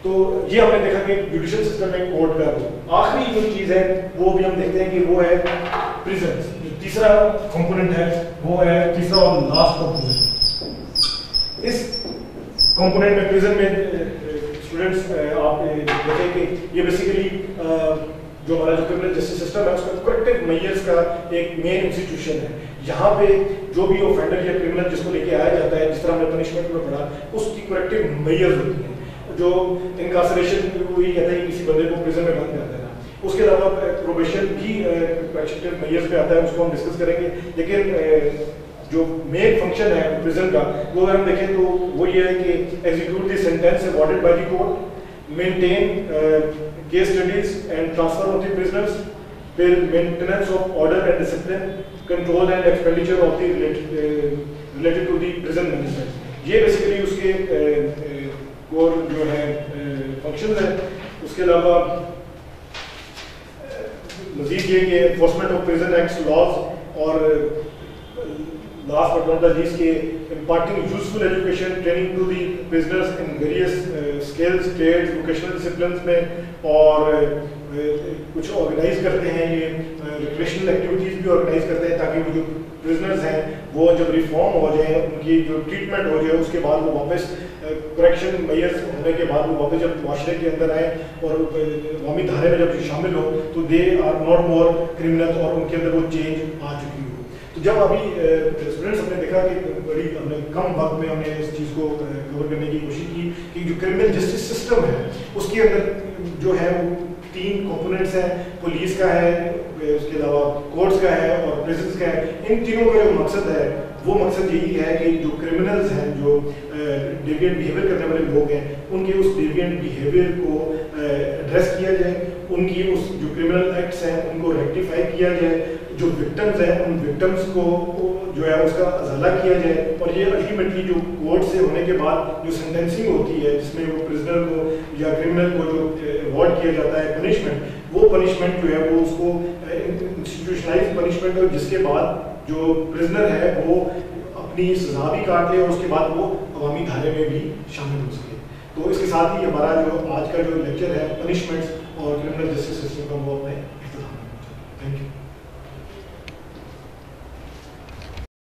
तो ये हमने देखा कि जुडिशियल सिस्टम में कोर्ट का रोल। आखिरी जो चीज़ है वो भी हम देखते हैं कि वो है प्रिजन। जो तीसरा कंपोनेंट है वो है तीसरा और लास्ट कंपोनेंट। इस कंपोनेंट में प्रिजन में स्टूडेंट्स आप देखें कि ये बेसिकली जो हमारा जो क्रिमिनल जस्टिस सिस्टम है उसका करेक्टिव मेजर्स का एक मेन इंस्टीट्यूशन है। यहाँ पे जो भी ऑफेंडर या क्रिमिनल जिसको लेके आया जाता है, जिस तरह हमने पनिशमेंट में पढ़ा, उसकी करेक्टिव मेजर्स होती हैं। जो इनकार्सरेशन वही कहते हैं किसी बंदे को प्रिजन में बंद कर देना, उसके अलावा प्रोबेशन भी करेक्टिव मेजर्स पे आता है, उसको हम डिस्कस करेंगे। लेकिन जो मेन फंक्शन है प्रिजन का वो अगर हम देखें तो वो ये है कि execute the sentence awarded by the court, maintain case studies and transfer of the prisoners, फिर maintenance of order and discipline, control and expenditure of the related to the prison management. ये बेसिकली उसके और जो है function है। उसके अलावा मजीद ये कि enforcement of prison acts laws और last but not the least के imparting useful education training to the prisoners in various skills, trades, vocational disciplines में, और कुछ ऑर्गेनाइज करते हैं ये रिक्रिएशनल एक्टिविटीज़ भी ऑर्गेनाइज करते हैं ताकि वो जो प्रिजनर्स हैं वो जब रिफॉर्म हो जाए, उनकी जो ट्रीटमेंट हो जाए, उसके बाद वो वापस करेक्शन मेजर्स होने के बाद वो वापस जब माशरे के अंदर आए और अवामी धारे में जब शामिल हो तो they are not more criminal और उनके अंदर वो चेंज आ चुकी हो। तो जब अभी स्टूडेंट्स हमने देखा कि बड़ी हमने कम वक्त में हमने इस चीज़ को कवर करने की कोशिश की कि जो क्रिमिनल जस्टिस सिस्टम है उसके अंदर जो है वो 3 कंपोनेंट्स हैं, पुलिस का है, उसके अलावा कोर्ट्स का है और प्रिजन्स का है। इन तीनों का जो मकसद है वो मकसद यही है कि जो क्रिमिनल्स हैं, जो डेविएंट बिहेवियर करने वाले लोग हैं, उनके उस डेविएंट बिहेवियर को एड्रेस किया जाए, उनकी उस जो क्रिमिनल एक्ट्स हैं उनको रेक्टिफाई किया जाए, जो विक्टिम्स हैं उन विक्टिम्स को जो है उसका अजाला किया जाए, और ये अल्टीमेटली जो कोर्ट से होने के बाद जो सेंटेंसिंग होती है जिसमें वो प्रिजनर को या क्रिमिनल को जो अवॉर्ड किया जाता है पनिशमेंट, वो पनिशमेंट जो है वो उसको इंस्टीट्यूशनलाइज पनिशमेंट हो, जिसके बाद जो प्रिजनर है वो अपनी सजा भी काट ले और उसके बाद वो अवामी धारे में भी शामिल हो सके। तो इसके साथ ही हमारा जो आज का जो लेक्चर है पनिशमेंट्स और क्रिमिनल जस्टिस सिस्टम का वो अपने इख्तिताम में पहुंचा। Thank you.